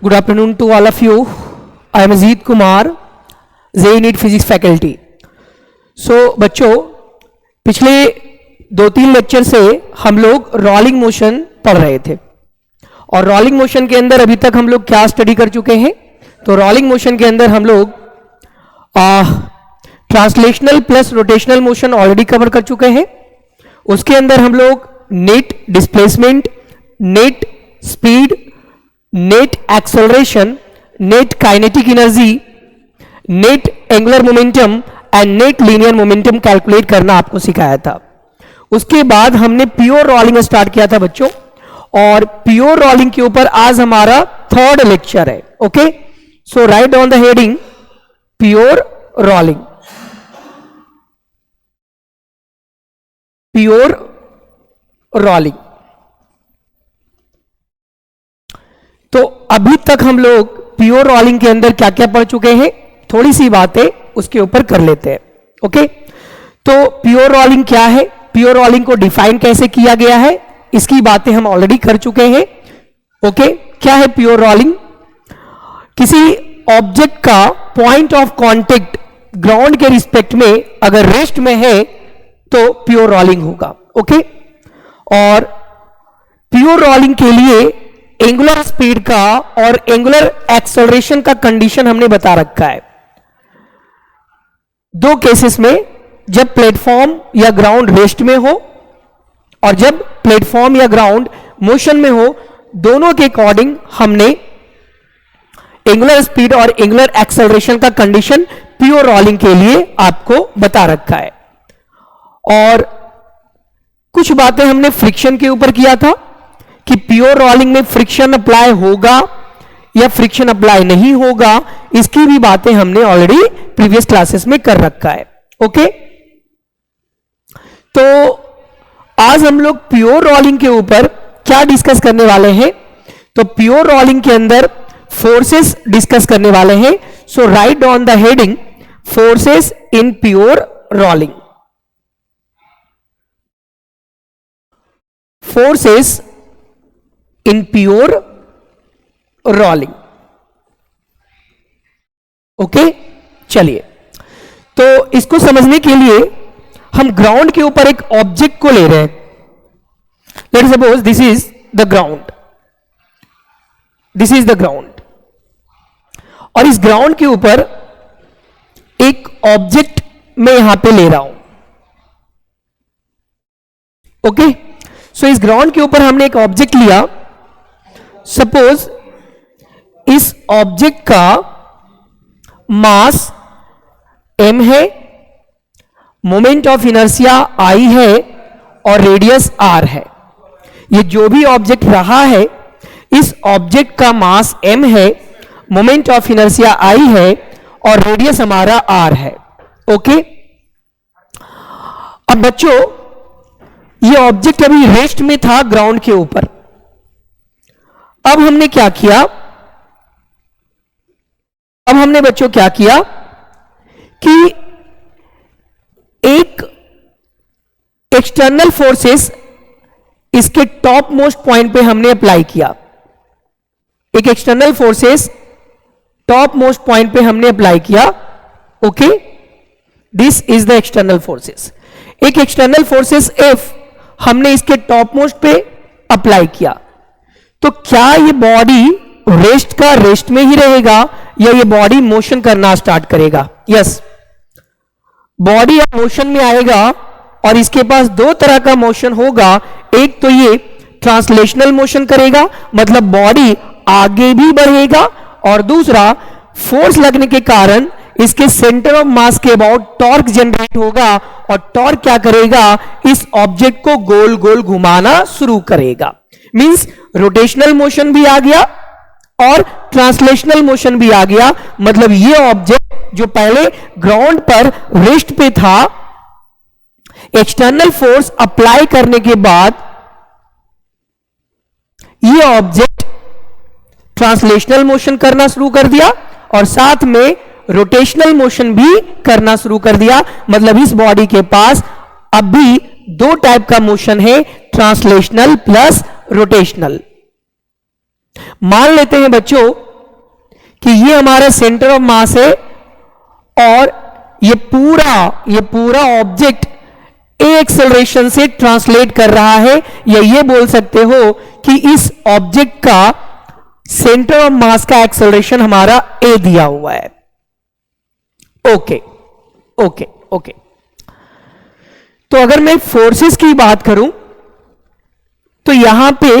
Good afternoon to all of you. I am Ajit Kumar, JEE NEET Physics faculty. So बच्चों, पिछले 2-3 lecture से हम लोग rolling motion पढ़ रहे थे और रोलिंग मोशन के अंदर अभी तक हम लोग क्या स्टडी कर चुके हैं? तो रोलिंग मोशन के अंदर हम लोग translational plus rotational motion already cover कर चुके हैं. उसके अंदर हम लोग net displacement, net speed, net acceleration, net kinetic energy, net angular momentum and net linear momentum calculate करना आपको सिखाया था. उसके बाद हमने प्योर रोलिंग स्टार्ट किया था बच्चों, और प्योर रोलिंग के ऊपर आज हमारा 3rd लेक्चर है. Okay, so write on the heading pure rolling. Pure rolling. तो अभी तक हम लोग प्योर रोलिंग के अंदर क्या क्या पढ़ चुके हैं, थोड़ी सी बातें उसके ऊपर कर लेते हैं. ओके, तो प्योर रोलिंग क्या है, प्योर रोलिंग को डिफाइन कैसे किया गया है, इसकी बातें हम ऑलरेडी कर चुके हैं. ओके, क्या है प्योर रोलिंग? किसी ऑब्जेक्ट का पॉइंट ऑफ कांटेक्ट ग्राउंड के रिस्पेक्ट में अगर रेस्ट में है तो प्योर रोलिंग होगा. ओके, और प्योर रोलिंग के लिए एंगुलर स्पीड का और एंगुलर एक्सेलरेशन का कंडीशन हमने बता रखा है. 2 केसेस में, जब प्लेटफॉर्म या ग्राउंड रेस्ट में हो और जब प्लेटफॉर्म या ग्राउंड मोशन में हो, दोनों के अकॉर्डिंग हमने एंगुलर स्पीड और एंगुलर एक्सेलरेशन का कंडीशन प्योर रोलिंग के लिए आपको बता रखा है. और कुछ बातें हमने फ्रिक्शन के ऊपर किया था कि प्योर रोलिंग में फ्रिक्शन अप्लाई होगा या फ्रिक्शन अप्लाई नहीं होगा, इसकी भी बातें हमने ऑलरेडी प्रीवियस क्लासेस में कर रखा है. ओके, तो आज हम लोग प्योर रोलिंग के ऊपर क्या डिस्कस करने वाले हैं? तो प्योर रोलिंग के अंदर फोर्सेस डिस्कस करने वाले हैं. So write on the heading forces in pure rolling. Forces in pure rolling. Okay, चलिए, तो इसको समझने के लिए हम ग्राउंड के ऊपर एक ऑब्जेक्ट को ले रहे हैं. Let suppose this is the ground, this is the ground, और इस ग्राउंड के ऊपर एक ऑब्जेक्ट मैं यहां पे ले रहा हूं. ओके, सो इस ग्राउंड के ऊपर हमने एक ऑब्जेक्ट लिया. सपोज इस ऑब्जेक्ट का मास m है, मोमेंट ऑफ इनर्शिया I है और रेडियस r है. ये जो भी ऑब्जेक्ट रहा है, इस ऑब्जेक्ट का मास m है, मोमेंट ऑफ इनर्शिया I है और रेडियस हमारा r है. ओके, अब बच्चों ये ऑब्जेक्ट अभी रेस्ट में था ग्राउंड के ऊपर. अब हमने क्या किया, अब हमने बच्चों क्या किया कि एक एक्सटर्नल फोर्सेस इसके टॉप मोस्ट पॉइंट पे हमने अप्लाई किया. एक external forces top most point पे हमने अप्लाई किया. Okay, this is the external forces. एक एक्सटर्नल फोर्सेस F हमने इसके टॉप मोस्ट पे अप्लाई किया. तो क्या ये बॉडी रेस्ट का रेस्ट में ही रहेगा या ये बॉडी मोशन करना स्टार्ट करेगा? यस, बॉडी अब मोशन में आएगा और इसके पास 2 तरह का मोशन होगा. एक तो ये ट्रांसलेशनल मोशन करेगा, मतलब बॉडी आगे भी बढ़ेगा, और दूसरा फोर्स लगने के कारण इसके सेंटर ऑफ मास के अबाउट टॉर्क जनरेट होगा, और टॉर्क क्या करेगा, इस ऑब्जेक्ट को गोल गोल घुमाना शुरू करेगा. मींस रोटेशनल मोशन भी आ गया और ट्रांसलेशनल मोशन भी आ गया. मतलब ये ऑब्जेक्ट जो पहले ग्राउंड पर रेस्ट पे था, एक्सटर्नल फोर्स अप्लाई करने के बाद ये ऑब्जेक्ट ट्रांसलेशनल मोशन करना शुरू कर दिया और साथ में रोटेशनल मोशन भी करना शुरू कर दिया. मतलब इस बॉडी के पास अब भी 2 टाइप का मोशन है, ट्रांसलेशनल प्लस रोटेशनल. मान लेते हैं बच्चों कि ये हमारा सेंटर ऑफ मास है और ये पूरा ऑब्जेक्ट ए एक्सेलरेशन से ट्रांसलेट कर रहा है, या ये बोल सकते हो कि इस ऑब्जेक्ट का सेंटर ऑफ मास का एक्सेलरेशन हमारा ए दिया हुआ है। Okay okay okay. तो अगर मैं फोर्सेस की बात करूं तो यहां पे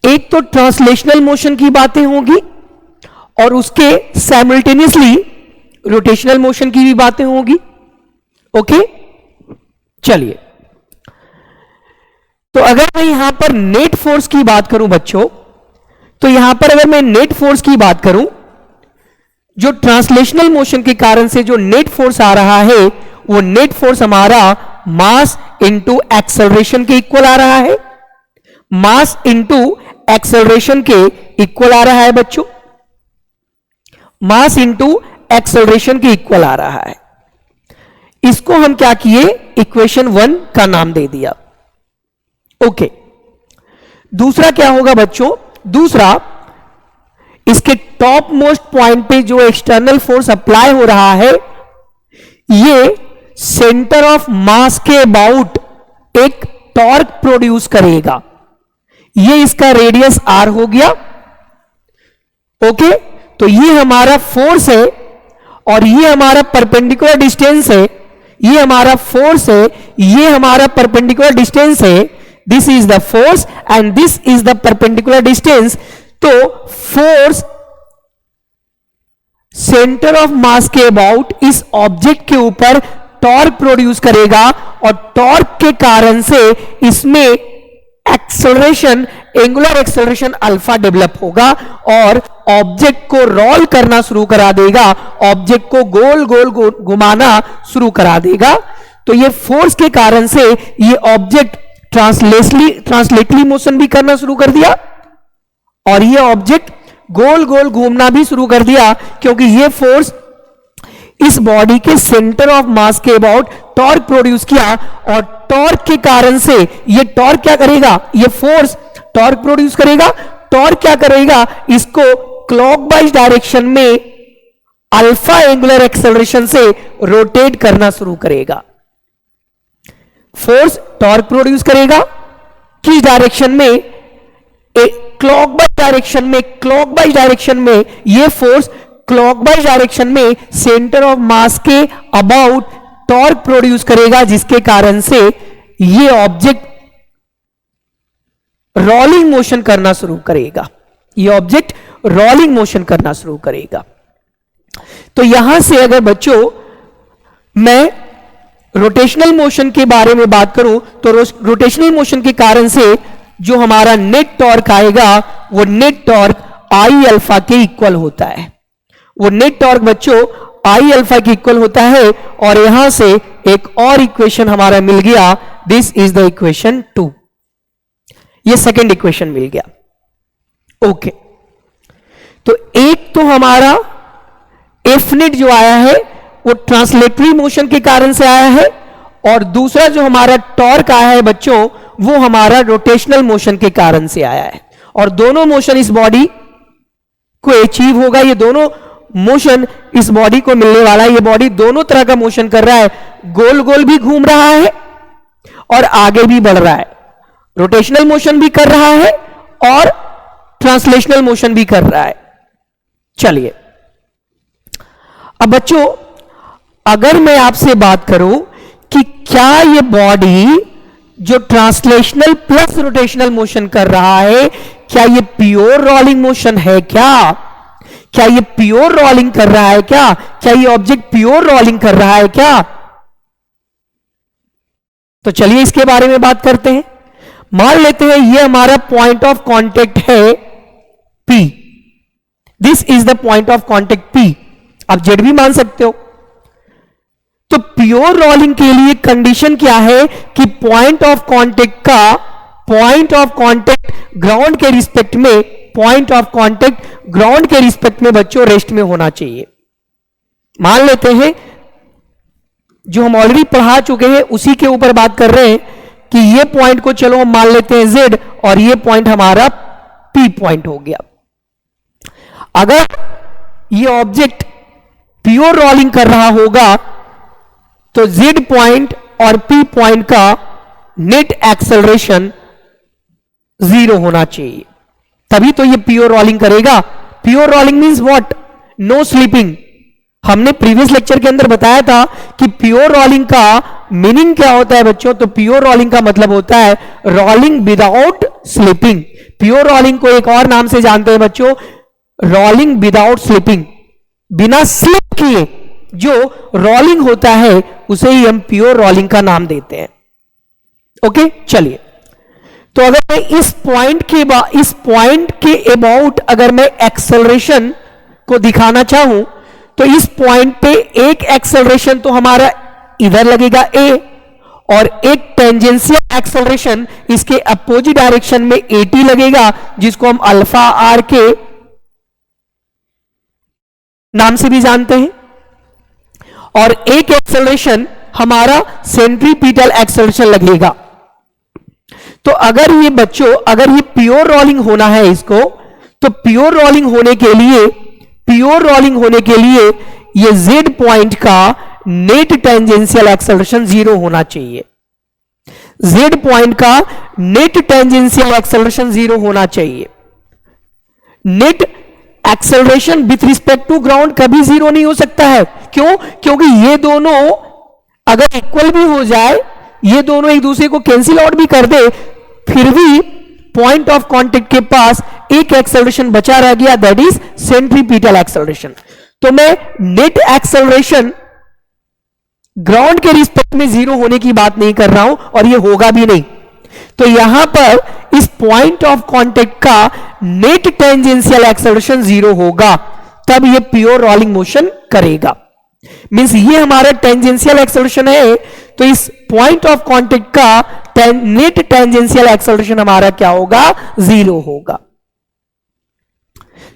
एक तो ट्रांसलेशनल मोशन की बातें होंगी और उसके साइमल्टेनियसली रोटेशनल मोशन की भी बातें होंगी। ओके, चलिए, तो अगर मैं यहां पर नेट फोर्स की बात करूं बच्चों, तो यहां पर अगर मैं नेट फोर्स की बात करूं, जो ट्रांसलेशनल मोशन के कारण से जो नेट फोर्स आ रहा है वो नेट फोर्स हमारा मास इंटू एक्सेलरेशन के इक्वल आ रहा है। मास इंटू एक्सेलरेशन के इक्वल आ रहा है बच्चों, मास इंटू एक्सेलरेशन के इक्वल आ रहा है। इसको हम क्या किए, इक्वेशन 1 का नाम दे दिया। ओके, दूसरा क्या होगा बच्चों, दूसरा इसके टॉप मोस्ट पॉइंट पे जो एक्सटर्नल फोर्स अप्लाई हो रहा है ये सेंटर ऑफ मास के अबाउट एक टॉर्क प्रोड्यूस करेगा। ये इसका रेडियस आर हो गया। ओके, तो ये हमारा फोर्स है और ये हमारा परपेंडिकुलर डिस्टेंस है, ये हमारा फोर्स है, ये हमारा परपेंडिकुलर डिस्टेंस है। This is the force and this is the perpendicular distance. तो फोर्स सेंटर ऑफ मास के अबाउट इस ऑब्जेक्ट के ऊपर टॉर्क प्रोड्यूस करेगा और टॉर्क के कारण से इसमें acceleration, angular acceleration alpha develop होगा और ऑब्जेक्ट को रोल करना शुरू करा देगा, ऑब्जेक्ट को गोल गोल घुमाना शुरू करा देगा। तो ये फोर्स के कारण से ये ऑब्जेक्ट ट्रांसलेटली मोशन भी करना शुरू कर दिया और ये ऑब्जेक्ट गोल गोल घूमना भी शुरू कर दिया, क्योंकि ये फोर्स इस बॉडी के सेंटर ऑफ मास के अबाउट टॉर्क प्रोड्यूस किया और टॉर्क के कारण से ये टॉर्क क्या करेगा, ये फोर्स टॉर्क प्रोड्यूस करेगा। टॉर्क क्या करेगा, इसको क्लॉकवाइज डायरेक्शन में अल्फा एंगुलर एक्सेलरेशन से रोटेट करना शुरू करेगा। फोर्स टॉर्क प्रोड्यूस करेगा किस डायरेक्शन में, क्लॉकवाइज डायरेक्शन में ये फोर्स क्लॉकवाइज डायरेक्शन में सेंटर ऑफ मास के अबाउट टॉर्क प्रोड्यूस करेगा, जिसके कारण से ये ऑब्जेक्ट रोलिंग मोशन करना शुरू करेगा, ये ऑब्जेक्ट रोलिंग मोशन करना शुरू करेगा। तो यहां से अगर बच्चों मैं रोटेशनल मोशन के बारे में बात करूं तो रोटेशनल मोशन के कारण से जो हमारा नेट टॉर्क आएगा वो नेट टॉर्क आई अल्फा के इक्वल होता है। वो नेट टॉर्क बच्चों आई अल्फा के इक्वल होता है और यहां से एक और इक्वेशन हमारा मिल गया, दिस इज द इक्वेशन 2। ये सेकेंड इक्वेशन मिल गया। ओके, तो एक तो हमारा एफ नेट जो आया है वो ट्रांसलेटरी मोशन के कारण से आया है और दूसरा जो हमारा टॉर्क आया है बच्चों वो हमारा रोटेशनल मोशन के कारण से आया है। और दोनों मोशन इस बॉडी को अचीव होगा, ये दोनों मोशन इस बॉडी को मिलने वाला है। ये बॉडी दोनों तरह का मोशन कर रहा है, गोल गोल भी घूम रहा है और आगे भी बढ़ रहा है, रोटेशनल मोशन भी कर रहा है और ट्रांसलेशनल मोशन भी कर रहा है। चलिए, अब बच्चों अगर मैं आपसे बात करूं कि क्या ये बॉडी जो ट्रांसलेशनल प्लस रोटेशनल मोशन कर रहा है, क्या ये प्योर रोलिंग मोशन है, क्या ये प्योर रोलिंग कर रहा है, क्या ये ऑब्जेक्ट प्योर रोलिंग कर रहा है क्या? तो चलिए इसके बारे में बात करते हैं। मान लेते हैं ये हमारा पॉइंट ऑफ कांटेक्ट है P, this is the point of contact P, आप जेड भी मान सकते हो। तो प्योर रोलिंग के लिए कंडीशन क्या है कि पॉइंट ऑफ कांटेक्ट ग्राउंड के रिस्पेक्ट में, पॉइंट ऑफ कांटेक्ट ग्राउंड के रिस्पेक्ट में बच्चों रेस्ट में होना चाहिए। मान लेते हैं जो हम ऑलरेडी पढ़ा चुके हैं उसी के ऊपर बात कर रहे हैं कि ये पॉइंट को चलो हम मान लेते हैं Z और ये पॉइंट हमारा P पॉइंट हो गया। अगर ये ऑब्जेक्ट प्योर रोलिंग कर रहा होगा तो Z पॉइंट और P पॉइंट का नेट एक्सेलरेशन 0 होना चाहिए, तभी तो ये प्योर रोलिंग करेगा। Pure rolling means what? No slipping. हमने प्रीवियस लेक्चर के अंदर बताया था कि प्योर रोलिंग का मीनिंग क्या होता है बच्चों। तो प्योर रोलिंग का मतलब होता है rolling without sleeping. Pure rolling को एक और नाम से जानते हैं बच्चों, रोलिंग विदाउट स्लीपिंग, बिना स्लिप किए जो रोलिंग होता है उसे ही हम प्योर रोलिंग का नाम देते हैं। ओके, चलिए। तो अगर मैं इस पॉइंट के अबाउट अगर मैं एक्सेलरेशन को दिखाना चाहूं तो इस पॉइंट पे एक एक्सेलरेशन तो हमारा इधर लगेगा A, और एक टेंजेंशियल एक्सेलरेशन इसके अपोजिट डायरेक्शन में AT लगेगा, जिसको हम अल्फा आर के नाम से भी जानते हैं, और एक एक्सेलरेशन हमारा सेंट्रीपिटल एक्सेलरेशन लगेगा। तो अगर ये बच्चों, अगर ये प्योर रोलिंग होना है इसको, तो प्योर रोलिंग होने के लिए ये Z पॉइंट का नेट टेंजेंशियल एक्सेलरेशन 0 होना चाहिए। Z पॉइंट का नेट टेंजेंशियल एक्सेलरेशन 0 होना चाहिए। Net acceleration with respect to ground कभी 0 नहीं हो सकता है। क्यों? क्योंकि ये दोनों अगर इक्वल भी हो जाए, ये दोनों एक दूसरे को कैंसिल आउट भी कर दे, फिर भी पॉइंट ऑफ कांटेक्ट के पास एक एक्सेलरेशन बचा रह गया, दैट इज सेंट्रीपिटल एक्सेलरेशन। तो मैं नेट एक्सेलरेशन ग्राउंड के रिस्पेक्ट में 0 होने की बात नहीं कर रहा हूं, और ये होगा भी नहीं। तो यहां पर इस पॉइंट ऑफ कांटेक्ट का नेट टेंजेंशियल एक्सेलरेशन 0 होगा, तब ये प्योर रोलिंग मोशन करेगा। मींस ये हमारा टेंजेंशियल एक्सेलरेशन है, तो इस पॉइंट ऑफ कांटेक्ट का नेट टेंजेंशियल एक्सेलरेशन हमारा क्या होगा? 0 होगा।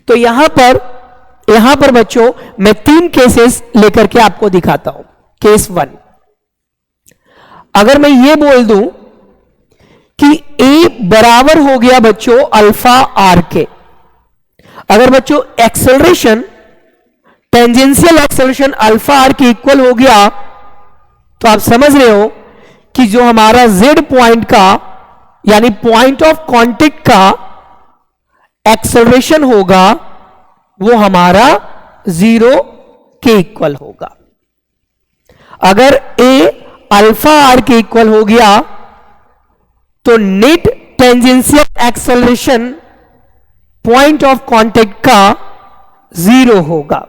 तो यहां पर बच्चों मैं 3 केसेस लेकर के आपको दिखाता हूं। केस 1, अगर मैं ये बोल दूं कि A बराबर हो गया बच्चों अल्फा आर के, अगर बच्चों acceleration tangential acceleration alpha R के इक्वल हो गया, तो आप समझ रहे हो कि जो हमारा Z पॉइंट का यानी पॉइंट ऑफ कांटेक्ट का एक्सेलरेशन होगा वो हमारा 0 के इक्वल होगा। अगर A अल्फा आर के इक्वल हो गया तो net tangential acceleration point of contact का 0 होगा।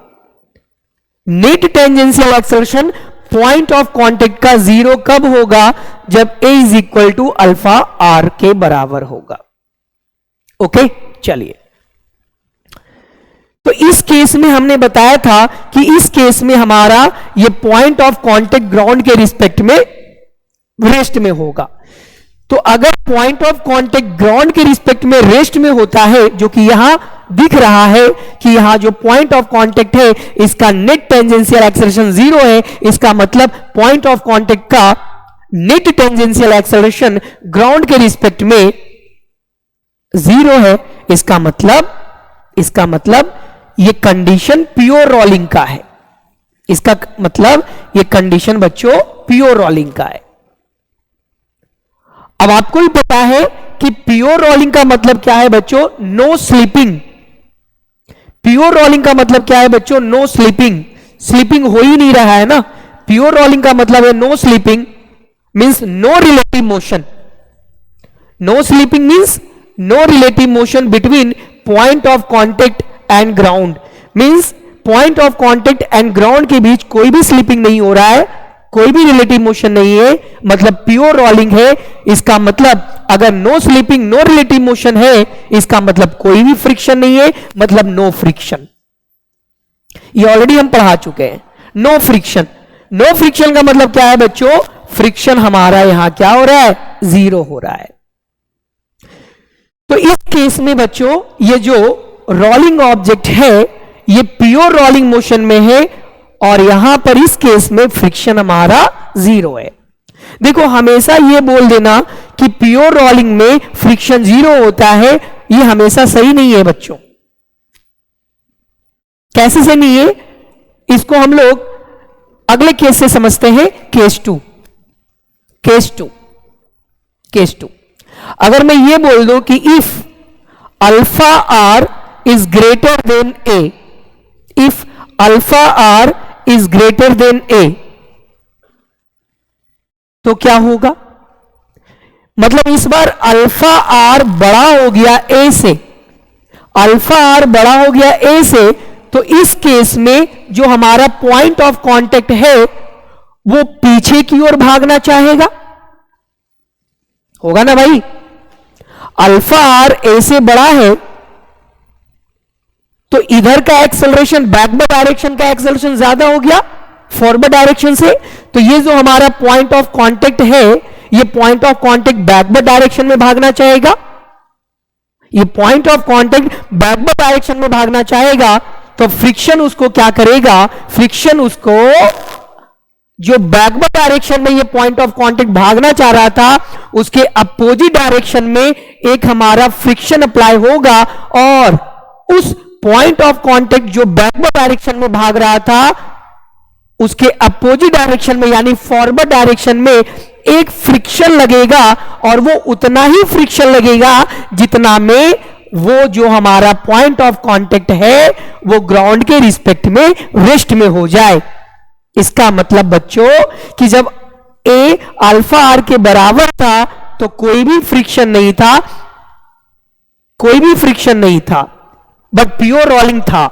Net tangential acceleration point of contact का 0 कब होगा? जब A is equal to alpha R के बराबर होगा। ओके, चलिए। तो इस केस में हमने बताया था कि इस केस में हमारा ये पॉइंट ऑफ कांटेक्ट ग्राउंड के रिस्पेक्ट में रेस्ट में होगा। तो अगर पॉइंट ऑफ कांटेक्ट ग्राउंड के रिस्पेक्ट में रेस्ट में होता है, जो कि यहां दिख रहा है कि यहां जो पॉइंट ऑफ कांटेक्ट है इसका नेट टेंजेंशियल एक्सेलरेशन 0 है, इसका मतलब पॉइंट ऑफ कांटेक्ट का नेट टेंजेंशियल एक्सेलरेशन ग्राउंड के रिस्पेक्ट में 0 है। इसका मतलब ये कंडीशन प्योर रोलिंग का है। इसका मतलब ये कंडीशन बच्चों प्योर रोलिंग का है। अब आपको भी पता है कि प्योर रोलिंग का मतलब क्या है बच्चों? No sleeping. प्योर रोलिंग का मतलब क्या है बच्चों? No sleeping. स्लीपिंग हो ही नहीं रहा है ना। प्योर रोलिंग का मतलब है no slipping means no relative motion. No slipping means no relative motion between point of contact and ground. Means point of contact and ground के बीच कोई भी स्लीपिंग नहीं हो रहा है, कोई भी रिलेटिव मोशन नहीं है, मतलब प्योर रोलिंग है। इसका मतलब अगर no slipping no relative motion है, इसका मतलब कोई भी फ्रिक्शन नहीं है, मतलब नो फ्रिक्शन। ये ऑलरेडी हम पढ़ा चुके हैं। नो फ्रिक्शन, नो फ्रिक्शन का मतलब क्या है बच्चों? फ्रिक्शन हमारा यहां क्या हो रहा है? 0 हो रहा है। तो इस केस में बच्चों ये जो रोलिंग ऑब्जेक्ट है ये प्योर रोलिंग मोशन में है, और यहां पर इस केस में फ्रिक्शन हमारा 0 है। देखो हमेशा ये बोल देना कि प्योर रोलिंग में फ्रिक्शन 0 होता है, ये हमेशा सही नहीं है बच्चों। कैसे से नहीं है, इसको हम लोग अगले केस से समझते हैं, केस टू। अगर मैं ये बोल दूं कि if alpha r is greater than a, if alpha r is greater than a, तो क्या होगा? मतलब इस बार अल्फा आर बड़ा हो गया ए से, अल्फा आर बड़ा हो गया ए से, तो इस केस में जो हमारा पॉइंट ऑफ कांटेक्ट है वो पीछे की ओर भागना चाहेगा, होगा ना भाई? अल्फा आर ए से बड़ा है तो इधर का एक्सेलरेशन, बैकवर्ड डायरेक्शन का एक्सेलरेशन ज्यादा हो गया फॉरवर्ड डायरेक्शन से, तो ये जो हमारा पॉइंट ऑफ कांटेक्ट है, ये point of contact backward direction में भागना चाहेगा, ये point of contact backward direction में भागना चाहेगा, तो फ्रिक्शन उसको क्या करेगा? फ्रिक्शन उसको, जो बैकवर्ड डायरेक्शन में ये पॉइंट ऑफ कांटेक्ट भागना चाह रहा था, उसके अपोजिट डायरेक्शन में एक हमारा फ्रिक्शन अप्लाई होगा, और उस पॉइंट ऑफ कांटेक्ट जो बैकवर्ड डायरेक्शन में भाग रहा था, उसके अपोजिट डायरेक्शन में यानी फॉरवर्ड डायरेक्शन में एक फ्रिक्शन लगेगा, और वो उतना ही फ्रिक्शन लगेगा जितना में वो जो हमारा पॉइंट ऑफ कांटेक्ट है वो ग्राउंड के रिस्पेक्ट में रेस्ट में हो जाए। इसका मतलब बच्चों कि जब ए अल्फा आर के बराबर था तो कोई भी फ्रिक्शन नहीं था, कोई भी फ्रिक्शन नहीं था, बट प्योर रोलिंग था।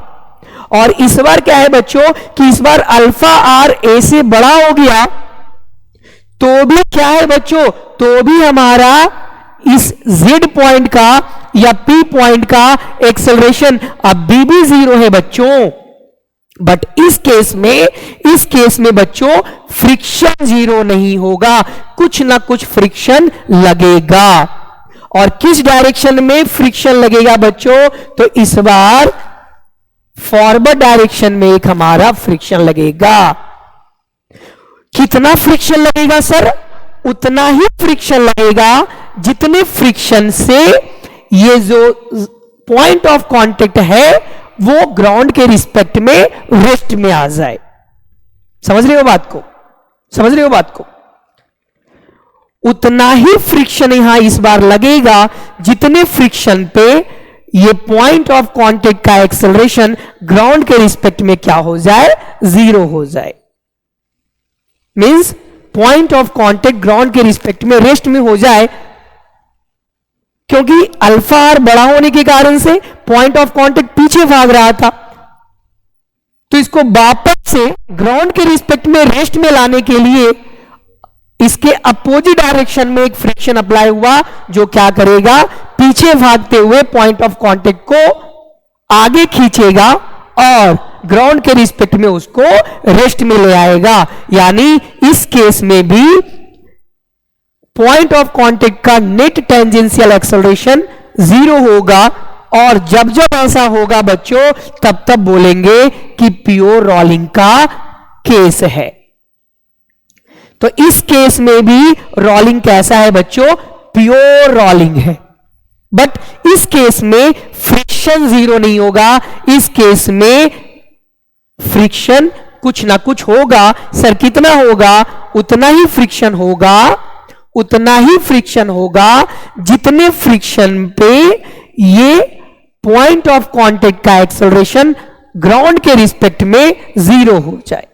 और इस बार क्या है बच्चों कि इस बार अल्फा आर ए से बड़ा हो गया, तो भी क्या है बच्चों, तो भी हमारा इस Z पॉइंट का या P पॉइंट का एक्सेलरेशन अभी भी 0 है बच्चों। बट इस केस में बच्चों फ्रिक्शन 0 नहीं होगा, कुछ ना कुछ फ्रिक्शन लगेगा। और किस डायरेक्शन में फ्रिक्शन लगेगा बच्चों? तो इस बार फॉरवर्ड डायरेक्शन में एक हमारा फ्रिक्शन लगेगा। कितना फ्रिक्शन लगेगा सर? उतना ही फ्रिक्शन लगेगा जितने फ्रिक्शन से ये जो पॉइंट ऑफ कांटेक्ट है वो ग्राउंड के रिस्पेक्ट में रेस्ट में आ जाए। समझ रहे हो बात को? समझ रहे हो बात को? उतना ही फ्रिक्शन यहां इस बार लगेगा जितने फ्रिक्शन पे ये पॉइंट ऑफ कांटेक्ट का एक्सेलरेशन ग्राउंड के रिस्पेक्ट में क्या हो जाए? 0 हो जाए। Means point of contact ground के रिस्पेक्ट में रेस्ट में हो जाए, क्योंकि अल्फा आर बड़ा होने के कारण से पॉइंट ऑफ कांटेक्ट पीछे भाग रहा था, तो इसको वापस से ग्राउंड के रिस्पेक्ट में रेस्ट में लाने के लिए इसके अपोजिट डायरेक्शन में एक फ्रिक्शन अप्लाई हुआ, जो क्या करेगा? पीछे भागते हुए पॉइंट ऑफ कांटेक्ट को आगे खींचेगा और ग्राउंड के रिस्पेक्ट में उसको रेस्ट में ले आएगा। यानी इस केस में भी पॉइंट ऑफ कांटेक्ट का नेट टेंजेंशियल एक्सेलरेशन 0 होगा, और जब जब ऐसा होगा बच्चों तब तब बोलेंगे कि प्योर रोलिंग का केस है। तो इस केस में भी रोलिंग कैसा है बच्चों? प्योर रोलिंग है। बट इस केस में फ्रिक्शन 0 नहीं होगा, इस केस में फ्रिक्शन कुछ ना कुछ होगा। सर कितना होगा? उतना ही फ्रिक्शन होगा, उतना ही फ्रिक्शन होगा जितने फ्रिक्शन पे ये पॉइंट ऑफ कांटेक्ट का एक्सेलरेशन ग्राउंड के रिस्पेक्ट में 0 हो जाए।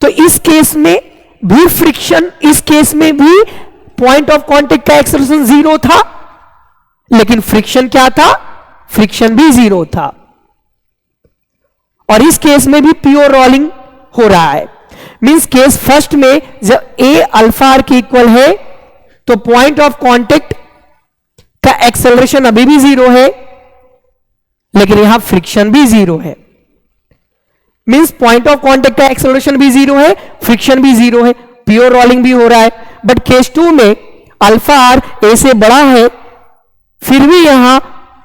तो इस केस में भी फ्रिक्शन, इस केस में भी पॉइंट ऑफ कांटेक्ट का एक्सेलरेशन 0 था, लेकिन फ्रिक्शन क्या था? फ्रिक्शन भी 0 था। और इस केस में भी प्योर रोलिंग हो रहा है। मींस केस फर्स्ट में जब ए अल्फा आर के इक्वल है तो पॉइंट ऑफ कांटेक्ट का एक्सेलरेशन अभी भी 0 है, लेकिन यहां फ्रिक्शन भी 0 है। मींस पॉइंट ऑफ कांटेक्ट का एक्सेलरेशन भी 0 है, फ्रिक्शन भी 0 है, प्योर रोलिंग भी हो रहा है। बट केस 2 में अल्फा आर ए से बड़ा है, फिर भी यहां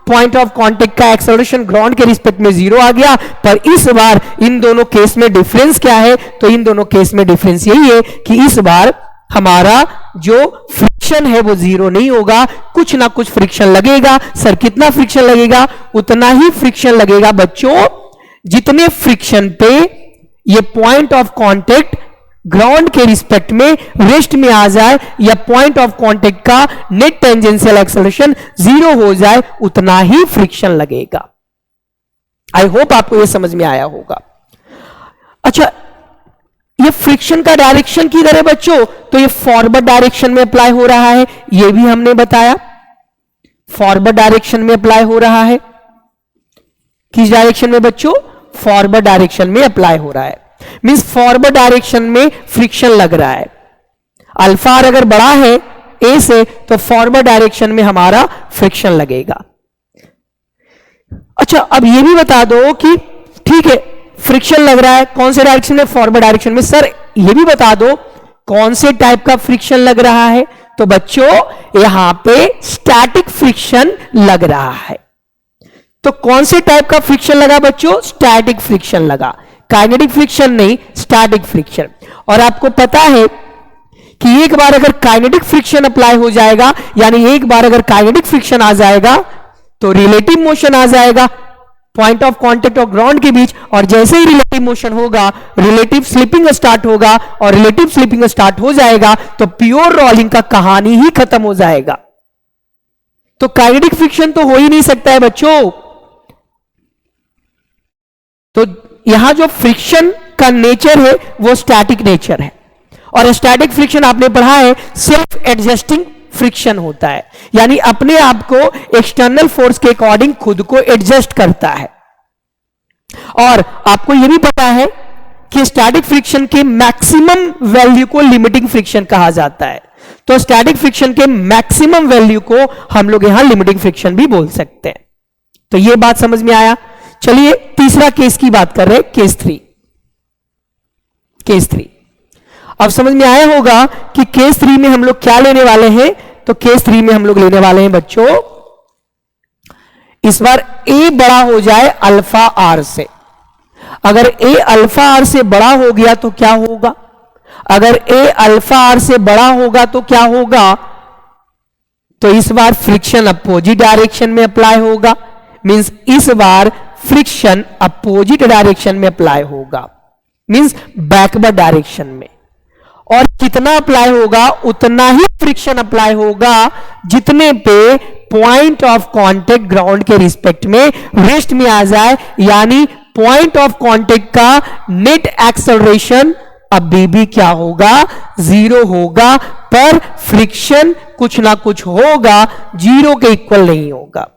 पॉइंट ऑफ कांटेक्ट का एक्सेलरेशन ग्राउंड के रिस्पेक्ट में 0 आ गया। पर इस बार इन दोनों केस में डिफरेंस क्या है? तो इन दोनों केस में डिफरेंस यही है कि इस बार हमारा जो फ्रिक्शन है वो जीरो नहीं होगा, कुछ ना कुछ फ्रिक्शन लगेगा। सर कितना फ्रिक्शन लगेगा? उतना ही फ्रिक्शन लगेगा बच्चों जितने फ्रिक्शन पे ये पॉइंट ऑफ कांटेक्ट ग्राउंड के रिस्पेक्ट में रेस्ट में आ जाए या पॉइंट ऑफ कांटेक्ट का नेट टेंजेंशियल एक्सेलरेशन जीरो हो जाए, उतना ही फ्रिक्शन लगेगा। आई होप आपको यह समझ में आया होगा। अच्छा, ये फ्रिक्शन का डायरेक्शन किधर है बच्चों? तो ये फॉरवर्ड डायरेक्शन में अप्लाई हो रहा है, ये भी हमने बताया। फॉरवर्ड डायरेक्शन में अप्लाई हो रहा है। किस डायरेक्शन में बच्चों? फॉरवर्ड डायरेक्शन में अप्लाई हो रहा है। मींस फॉरवर्ड डायरेक्शन में फ्रिक्शन लग रहा है। अल्फा आर अगर बड़ा है ए से तो फॉरवर्ड डायरेक्शन में हमारा फ्रिक्शन लगेगा। अच्छा, अब ये भी बता दो कि ठीक है फ्रिक्शन लग रहा है कौन से डायरेक्शन में? फॉरवर्ड डायरेक्शन में। सर ये भी बता दो कौन से टाइप का फ्रिक्शन लग रहा है? तो बच्चों यहां पे स्टैटिक फ्रिक्शन लग रहा है। तो कौन से टाइप का फ्रिक्शन लगा बच्चों? स्टैटिक फ्रिक्शन लगा, काइनेटिक फ्रिक्शन नहीं, स्टैटिक फ्रिक्शन। और आपको पता है कि एक बार अगर काइनेटिक फ्रिक्शन अप्लाई हो जाएगा, यानी एक बार अगर काइनेटिक फ्रिक्शन आ जाएगा तो रिलेटिव मोशन आ जाएगा पॉइंट ऑफ कांटेक्ट और ग्राउंड के बीच। और जैसे ही रिलेटिव मोशन होगा, रिलेटिव स्लिपिंग स्टार्ट होगा, और रिलेटिव स्लिपिंग स्टार्ट हो जाएगा तो प्योर रोलिंग का कहानी ही खत्म हो जाएगा। तो काइनेटिक फ्रिक्शन तो हो ही नहीं सकता है बच्चों। तो यहां जो फ्रिक्शन का नेचर है वो स्टैटिक नेचर है। और स्टैटिक फ्रिक्शन आपने पढ़ा है सेल्फ एडजस्टिंग फ्रिक्शन होता है, यानी अपने आप को एक्सटर्नल फोर्स के अकॉर्डिंग खुद को एडजस्ट करता है। और आपको यह भी पता है कि स्टैटिक फ्रिक्शन के मैक्सिमम वैल्यू को लिमिटिंग फ्रिक्शन कहा जाता है। तो स्टैटिक फ्रिक्शन के मैक्सिमम वैल्यू को हम लोग यहां लिमिटिंग फ्रिक्शन भी बोल सकते हैं। तो यह बात समझ में आया। चलिए तीसरा केस की बात कर रहे हैं, केस 3। केस 3 अब समझ में आया होगा कि केस 3 में हम लोग क्या लेने वाले हैं। तो केस 3 में हम लोग लेने वाले हैं बच्चों, इस बार ए बड़ा हो जाए अल्फा आर से। अगर ए अल्फा आर से बड़ा हो गया तो क्या होगा? अगर ए अल्फा आर से बड़ा होगा तो क्या होगा? तो इस बार फ्रिक्शन अपोजिट डायरेक्शन में अप्लाई होगा। मींस इस बार फ्रिक्शन अपोजिट डायरेक्शन में अप्लाई होगा, मींस बैकवर्ड डायरेक्शन में। और कितना अप्लाई होगा? उतना ही फ्रिक्शन अप्लाई होगा जितने पे पॉइंट ऑफ कांटेक्ट ग्राउंड के रिस्पेक्ट में रेस्ट में आ जाए, यानी पॉइंट ऑफ कांटेक्ट का नेट एक्सेलरेशन अभी भी क्या होगा? जीरो होगा, पर फ्रिक्शन कुछ ना कुछ होगा, जीरो के इक्वल नहीं होगा।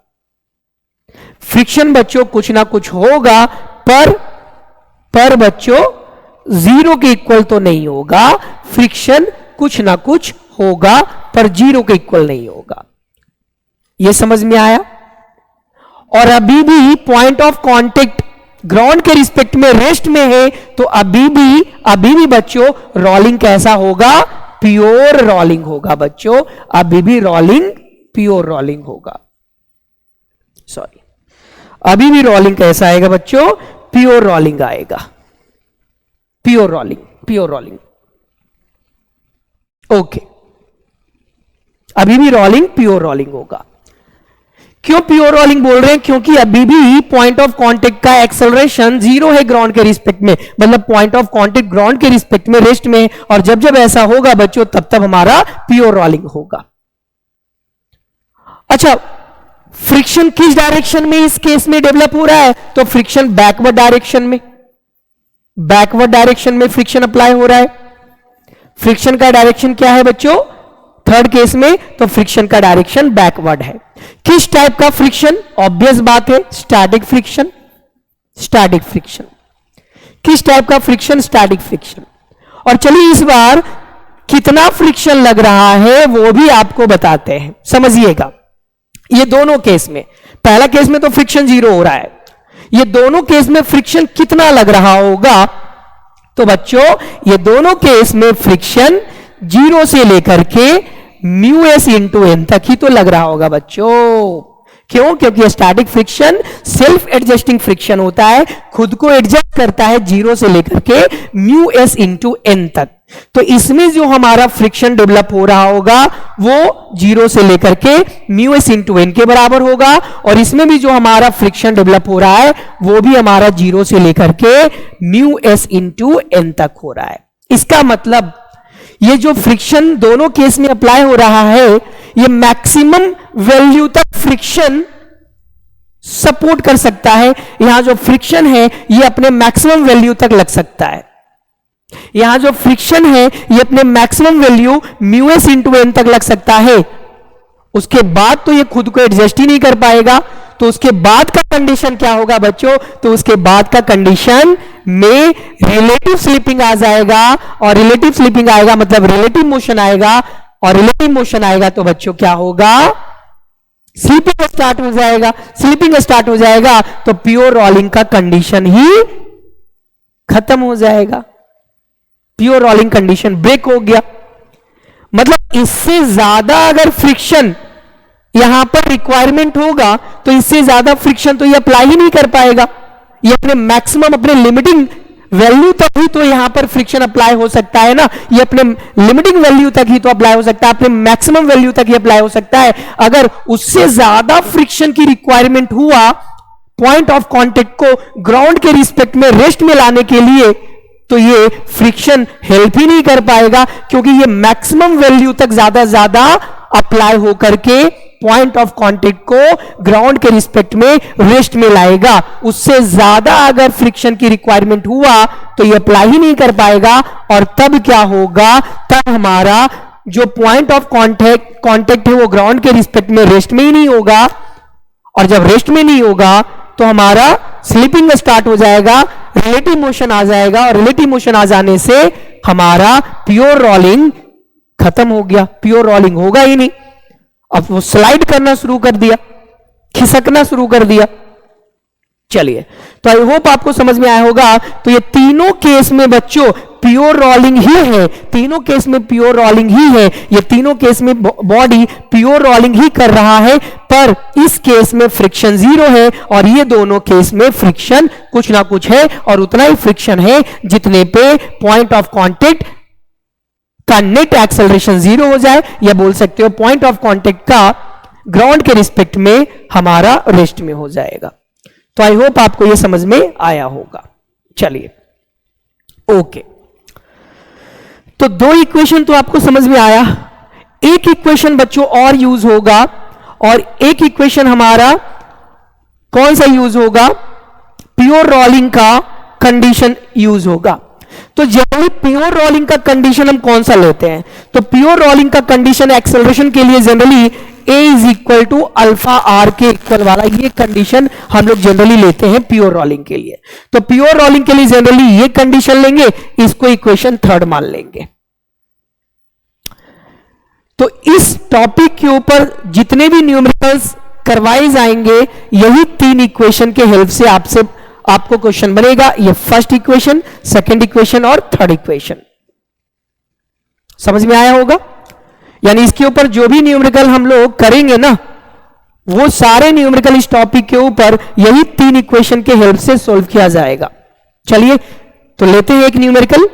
फ्रिक्शन बच्चों कुछ ना कुछ होगा, पर बच्चों जीरो के इक्वल तो नहीं होगा। फ्रिक्शन कुछ ना कुछ होगा पर जीरो के इक्वल नहीं होगा। यह समझ में आया? और अभी भी पॉइंट ऑफ कांटेक्ट ग्राउंड के रिस्पेक्ट में रेस्ट में है, तो अभी भी बच्चों रोलिंग कैसा होगा? प्योर रोलिंग होगा बच्चों। अभी भी रोलिंग प्योर रोलिंग होगा। सॉरी, अभी भी रोलिंग कैसा आएगा बच्चों? प्योर रोलिंग आएगा। Pure rolling. ओके, अभी भी रोलिंग प्योर रोलिंग होगा। क्यों प्योर रोलिंग बोल रहे हैं? क्योंकि अभी भी पॉइंट ऑफ कांटेक्ट का एक्सेलरेशन जीरो है ग्राउंड के रिस्पेक्ट में, मतलब पॉइंट ऑफ कांटेक्ट ग्राउंड के रिस्पेक्ट में रेस्ट में। और जब ऐसा होगा बच्चों तब हमारा प्योर रोलिंग होगा। अच्छा, फ्रिक्शन किस डायरेक्शन में इस केस में डेवलप हो रहा है? तो फ्रिक्शन बैकवर्ड डायरेक्शन में। बैकवर्ड डायरेक्शन में फ्रिक्शन अप्लाई हो रहा है। फ्रिक्शन का डायरेक्शन क्या है बच्चों? थर्ड केस में तो फ्रिक्शन का डायरेक्शन बैकवर्ड है। किस टाइप का फ्रिक्शन? ऑब्वियस बात है, स्टैटिक फ्रिक्शन। स्टैटिक फ्रिक्शन किस टाइप का फ्रिक्शन? Static friction. और चलिए इस बार कितना फ्रिक्शन लग रहा है वो भी आपको बताते हैं, समझिएगा। ये दोनों केस में, पहला केस में तो फ्रिक्शन जीरो हो रहा है, ये दोनों केस में फ्रिक्शन कितना लग रहा होगा? तो बच्चों ये दोनों केस में फ्रिक्शन जीरो से लेकर के म्यू एस इंटू एन तक ही तो लग रहा होगा बच्चों। क्यों? क्योंकि static friction self adjusting friction होता है, खुद को एडजस्ट करता है जीरो से लेकर के म्यू एस इंटू एन तक। तो इसमें जो हमारा फ्रिक्शन डेवलप हो रहा होगा वो 0 से लेकर के म्यू एस इंटू एन के बराबर होगा, और इसमें भी जो हमारा फ्रिक्शन डेवलप हो रहा है वो भी हमारा 0 से लेकर के म्यू एस इंटू एन तक हो रहा है। इसका मतलब ये जो फ्रिक्शन दोनों केस में अप्लाई हो रहा है, ये मैक्सिमम वैल्यू तक फ्रिक्शन सपोर्ट कर सकता है। यहां जो फ्रिक्शन है ये अपने मैक्सिमम वैल्यू तक लग सकता है। यहां जो फ्रिक्शन है ये अपने maximum value mu S into N तक लग सकता है। उसके बाद तो ये खुद को एडजस्ट ही नहीं कर पाएगा। तो उसके बाद का कंडीशन क्या होगा बच्चों? तो उसके बाद का कंडीशन में रिलेटिव स्लिपिंग आ जाएगा, और रिलेटिव स्लिपिंग आएगा मतलब रिलेटिव मोशन आएगा, और रिलेटिव मोशन आएगा तो बच्चों क्या होगा? स्लीपिंग स्टार्ट हो जाएगा। स्लीपिंग स्टार्ट हो जाएगा तो प्योर रोलिंग का कंडीशन ही खत्म हो जाएगा। प्योर रोलिंग कंडीशन ब्रेक हो गया। मतलब इससे ज्यादा अगर फ्रिक्शन यहां पर रिक्वायरमेंट होगा तो इससे ज्यादा फ्रिक्शन तो ये अप्लाई ही नहीं कर पाएगा। ये अपने मैक्सिमम, अपने लिमिटिंग वैल्यू तक ही तो यहां पर फ्रिक्शन अप्लाई हो सकता है ना। ये अपने लिमिटिंग वैल्यू तक ही तो अप्लाई हो सकता है, अपने मैक्सिमम वैल्यू तक ही अप्लाई हो सकता है। अगर उससे ज्यादा फ्रिक्शन की रिक्वायरमेंट हुआ पॉइंट ऑफ कांटेक्ट को ग्राउंड के रिस्पेक्ट में रेस्ट में लाने के लिए, तो ये फ्रिक्शन हेल्प ही नहीं कर पाएगा, क्योंकि ये मैक्सिमम वैल्यू तक ज्यादा अप्लाई होकर के पॉइंट ऑफ कांटेक्ट को ग्राउंड के रिस्पेक्ट में रेस्ट में लाएगा। उससे ज्यादा अगर फ्रिक्शन की रिक्वायरमेंट हुआ तो ये अप्लाई ही नहीं कर पाएगा, और तब क्या होगा? तब हमारा जो पॉइंट ऑफ कांटेक्ट है वो ग्राउंड के रिस्पेक्ट में रेस्ट में ही नहीं होगा, और जब रेस्ट में नहीं होगा तो हमारा स्लिपिंग स्टार्ट हो जाएगा, रिलेटिव मोशन आ जाएगा, और रिलेटिव मोशन आ जाने से हमारा प्योर रोलिंग खत्म हो गया। प्योर रोलिंग होगा ही नहीं। अब वो स्लाइड करना शुरू कर दिया, खिसकना शुरू कर दिया। चलिए, तो आई होप आपको समझ में आया होगा। तो ये तीनों केस में बच्चों प्योर रोलिंग ही है। तीनों केस में प्योर रोलिंग ही है। ये तीनों केस में बॉडी प्योर रोलिंग ही कर रहा है, पर इस केस में फ्रिक्शन 0 है, और ये दोनों केस में फ्रिक्शन कुछ ना कुछ है, और उतना ही फ्रिक्शन है जितने पे पॉइंट ऑफ कांटेक्ट का नेट एक्सेलरेशन 0 हो जाए, या बोल सकते हो पॉइंट ऑफ कांटेक्ट का ग्राउंड के रिस्पेक्ट में हमारा रेस्ट में हो जाएगा। तो आई होप आपको यह समझ में आया होगा। चलिए, ओके। तो दो इक्वेशन तो आपको समझ में आया। एक इक्वेशन बच्चों और यूज होगा, और एक इक्वेशन हमारा कौन सा यूज होगा? प्योर रोलिंग का कंडीशन यूज होगा। तो जनरली प्योर रोलिंग का कंडीशन हम कौन सा लेते हैं? तो प्योर रोलिंग का कंडीशन एक्सेलरेशन के लिए generally a is equal to alpha R के इक्वल वाला ये कंडीशन हम लोग जनरली लेते हैं प्योर रोलिंग के लिए। तो प्योर रोलिंग के लिए जनरली ये कंडीशन लेंगे, इसको इक्वेशन 3 मान लेंगे। तो इस टॉपिक के ऊपर जितने भी न्यूमेरिकल्स करवाए जाएंगे, यही 3 इक्वेशन के हेल्प से आपको क्वेश्चन बनेगा। ये फर्स्ट इक्वेशन, सेकंड इक्वेशन और थर्ड इक्वेशन। समझ में आया होगा? यानी इसके ऊपर जो भी न्यूमेरिकल हम लोग करेंगे ना, वो सारे न्यूमेरिकल इस टॉपिक के ऊपर यही 3 इक्वेशन के हेल्प से सॉल्व किया जाएगा। चलिए, तो लेते हैं एक न्यूमेरिकल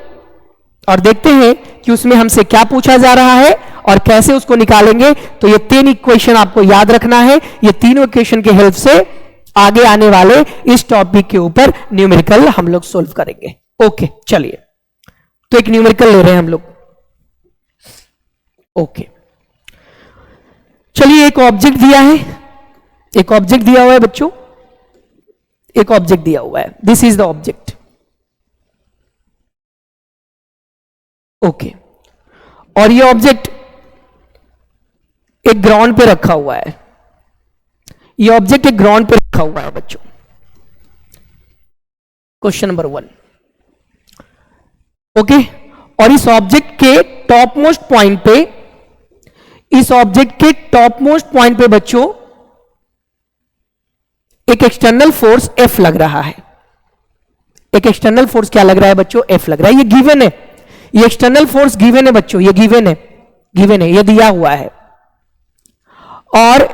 और देखते हैं कि उसमें हमसे क्या पूछा जा रहा है और कैसे उसको निकालेंगे। तो ये 3 इक्वेशन आपको याद रखना है। ये तीनों इक्वेशन के हेल्प से आगे आने वाले इस टॉपिक के ऊपर न्यूमेरिकल हम लोग सोल्व करेंगे। ओके, चलिए, तो एक न्यूमेरिकल ले रहे हैं हम लोग। ओके, चलिए, एक ऑब्जेक्ट दिया है, एक ऑब्जेक्ट दिया हुआ है बच्चों, एक ऑब्जेक्ट दिया हुआ है। This is the object. Okay, और ये ऑब्जेक्ट एक ग्राउंड पे रखा हुआ है। ये ऑब्जेक्ट एक ग्राउंड पे रखा हुआ है बच्चों। Question number 1। ओके, और इस ऑब्जेक्ट के टॉप मोस्ट पॉइंट पे, इस ऑब्जेक्ट के टॉप मोस्ट पॉइंट पे बच्चों एक एक्सटर्नल फोर्स F लग रहा है। एक एक्सटर्नल फोर्स क्या लग रहा है बच्चों? F लग रहा है। ये गिवन है, ये एक्सटर्नल फोर्स गिवन है बच्चों, ये गिवन है, गिवन है, ये दिया हुआ है। और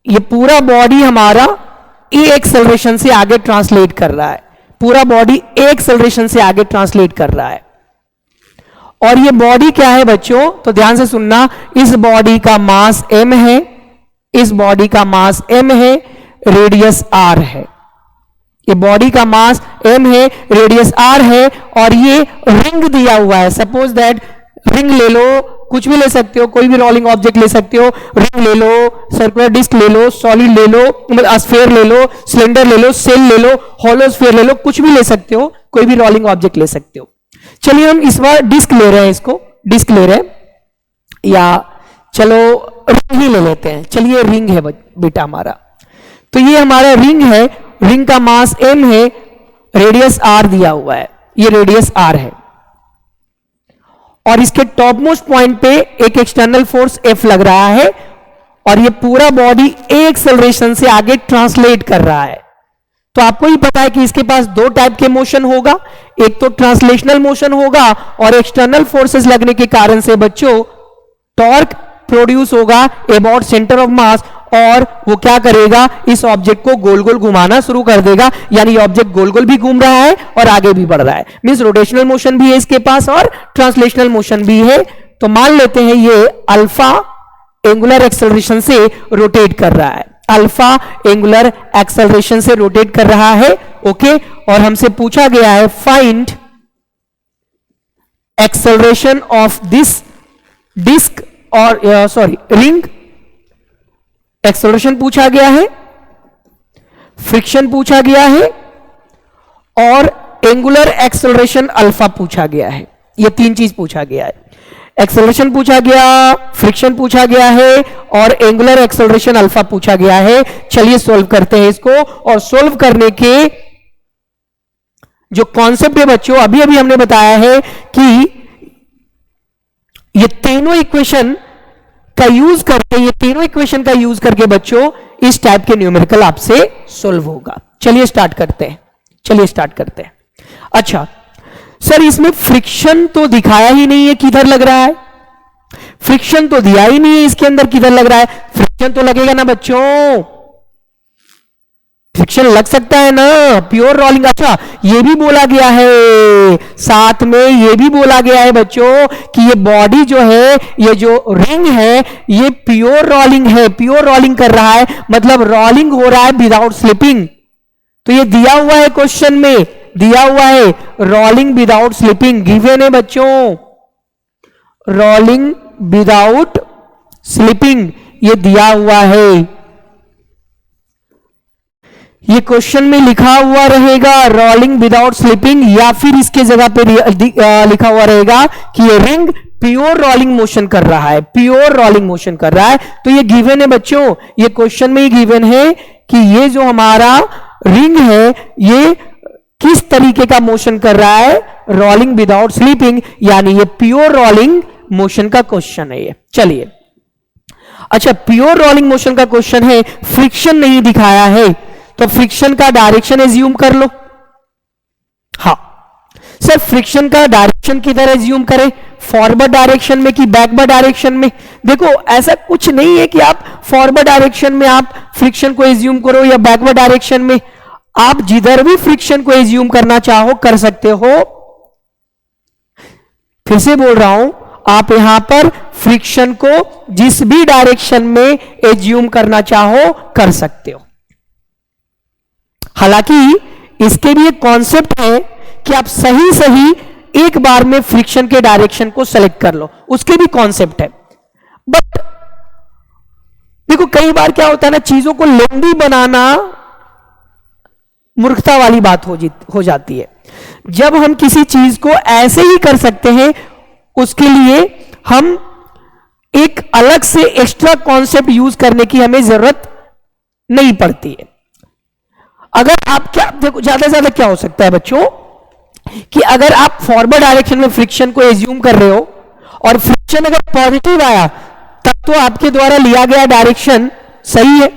ये पूरा बॉडी हमारा ए एक्सेलरेशन से आगे ट्रांसलेट कर रहा है। पूरा बॉडी ए एक्सेलरेशन से आगे ट्रांसलेट कर रहा है। और ये बॉडी क्या है बच्चों, तो ध्यान से सुनना, इस बॉडी का मास m है, इस बॉडी का मास m है, रेडियस r है। ये बॉडी का मास m है, रेडियस r है, और ये रिंग दिया हुआ है। सपोज दैट रिंग ले लो, कुछ भी ले सकते हो, कोई भी रोलिंग ऑब्जेक्ट ले सकते हो, रिंग ले लो, सर्कुलर डिस्क ले लो, सॉलिड ले लो, मतलब स्फीयर ले लो, सिलेंडर ले लो, सेल ले लो, हॉलो स्फीयर ले लो, कुछ भी ले सकते हो, कोई भी रोलिंग ऑब्जेक्ट ले सकते हो। चलिए हम इस बार डिस्क ले रहे हैं, इसको डिस्क ले रहे हैं, या चलो रिंग ही ले लेते हैं। चलिए रिंग है बेटा हमारा, तो ये हमारा रिंग है, रिंग का मास m है, रेडियस r दिया हुआ है, ये रेडियस r है, और इसके टॉप मोस्ट पॉइंट पे एक एक्सटर्नल फोर्स F लग रहा है, और ये पूरा बॉडी ए एक्सेलरेशन से आगे ट्रांसलेट कर रहा है। तो आपको ही पता है कि इसके पास दो टाइप के मोशन होगा, एक तो ट्रांसलेशनल मोशन होगा, और एक्सटर्नल फोर्सेस लगने के कारण से बच्चों टॉर्क प्रोड्यूस होगा अबाउट सेंटर ऑफ मास, और वो क्या करेगा, इस ऑब्जेक्ट को गोल गोल घुमाना शुरू कर देगा, यानी ऑब्जेक्ट गोल गोल भी घूम रहा है और आगे भी बढ़ रहा है। मींस रोटेशनल मोशन भी है इसके पास और ट्रांसलेशनल मोशन भी है। तो मान लेते हैं ये अल्फा एंगुलर एक्सेलरेशन से रोटेट कर रहा है, अल्फा एंगुलर एक्सेलरेशन से रोटेट कर रहा है। ओके, और हमसे पूछा गया है find acceleration of this disc और सॉरी रिंग। एक्सेलरेशन पूछा गया है, फ्रिक्शन पूछा गया है, और एंगुलर एक्सेलरेशन अल्फा पूछा गया है। ये तीन चीज पूछा गया है, एक्सेलरेशन पूछा गया, फ्रिक्शन पूछा गया है, और एंगुलर एक्सेलरेशन अल्फा पूछा गया है। चलिए सॉल्व करते हैं इसको, और सॉल्व करने के जो कॉन्सेप्ट है बच्चों, अभी अभी हमने बताया है कि ये तीनों इक्वेशन का यूज करके, ये तीनों इक्वेशन का यूज करके बच्चों इस टाइप के न्यूमेरिकल आपसे सॉल्व होगा। चलिए स्टार्ट करते हैं, चलिए स्टार्ट करते हैं। अच्छा सर, इसमें फ्रिक्शन तो दिखाया ही नहीं है किधर लग रहा है, फ्रिक्शन तो दिया ही नहीं है इसके अंदर किधर लग रहा है। फ्रिक्शन तो लगेगा ना बच्चों, फ्रिक्शन लग सकता है ना, प्योर रोलिंग। अच्छा ये भी बोला गया है, साथ में ये भी बोला गया है बच्चों कि ये बॉडी जो है, ये जो रिंग है, ये प्योर रोलिंग है, प्योर रोलिंग कर रहा है, मतलब रोलिंग हो रहा है विदाउट स्लिपिंग। तो ये दिया हुआ है क्वेश्चन में, दिया हुआ है रोलिंग विदाउट स्लिपिंग, गिवन है बच्चों, रोलिंग विदाउट स्लिपिंग ये दिया हुआ है। ये क्वेश्चन में लिखा हुआ रहेगा रोलिंग विदाउट स्लिपिंग, या फिर इसके जगह पे लिखा हुआ रहेगा कि ये रिंग प्योर रोलिंग मोशन कर रहा है, प्योर रोलिंग मोशन कर रहा है। तो ये गिवन है बच्चों, ये क्वेश्चन में ही गिवन है कि ये जो हमारा रिंग है ये किस तरीके का मोशन कर रहा है, रोलिंग विदाउट स्लीपिंग, यानी ये प्योर रोलिंग मोशन का क्वेश्चन है ये। चलिए अच्छा, प्योर रोलिंग मोशन का क्वेश्चन है, फ्रिक्शन नहीं दिखाया है, तो फ्रिक्शन का डायरेक्शन एज्यूम कर लो। हाँ सर, फ्रिक्शन का डायरेक्शन किधर एज्यूम करें, फॉरवर्ड डायरेक्शन में कि बैकवर्ड डायरेक्शन में? देखो ऐसा कुछ नहीं है कि आप फॉरवर्ड डायरेक्शन में आप फ्रिक्शन को एज्यूम करो या बैकवर्ड डायरेक्शन में, आप जिधर भी फ्रिक्शन को एज्यूम करना चाहो कर सकते हो। फिर से बोल रहा हूं, आप यहां पर फ्रिक्शन को जिस भी डायरेक्शन में एज्यूम करना चाहो कर सकते हो। हालांकि इसके भी एक कॉन्सेप्ट है कि आप सही सही एक बार में फ्रिक्शन के डायरेक्शन को सेलेक्ट कर लो, उसके भी कॉन्सेप्ट है। बट देखो कई बार क्या होता है ना, चीजों को लेंदी बनाना मूर्खता वाली बात हो जाती है। जब हम किसी चीज को ऐसे ही कर सकते हैं, उसके लिए हम एक अलग से एक्स्ट्रा कॉन्सेप्ट यूज करने की हमें जरूरत नहीं पड़ती है। अगर आप क्या देखो, ज्यादा से ज्यादा क्या हो सकता है बच्चों कि अगर आप फॉरवर्ड डायरेक्शन में फ्रिक्शन को एज्यूम कर रहे हो और फ्रिक्शन अगर पॉजिटिव आया तब तो आपके द्वारा लिया गया डायरेक्शन सही है,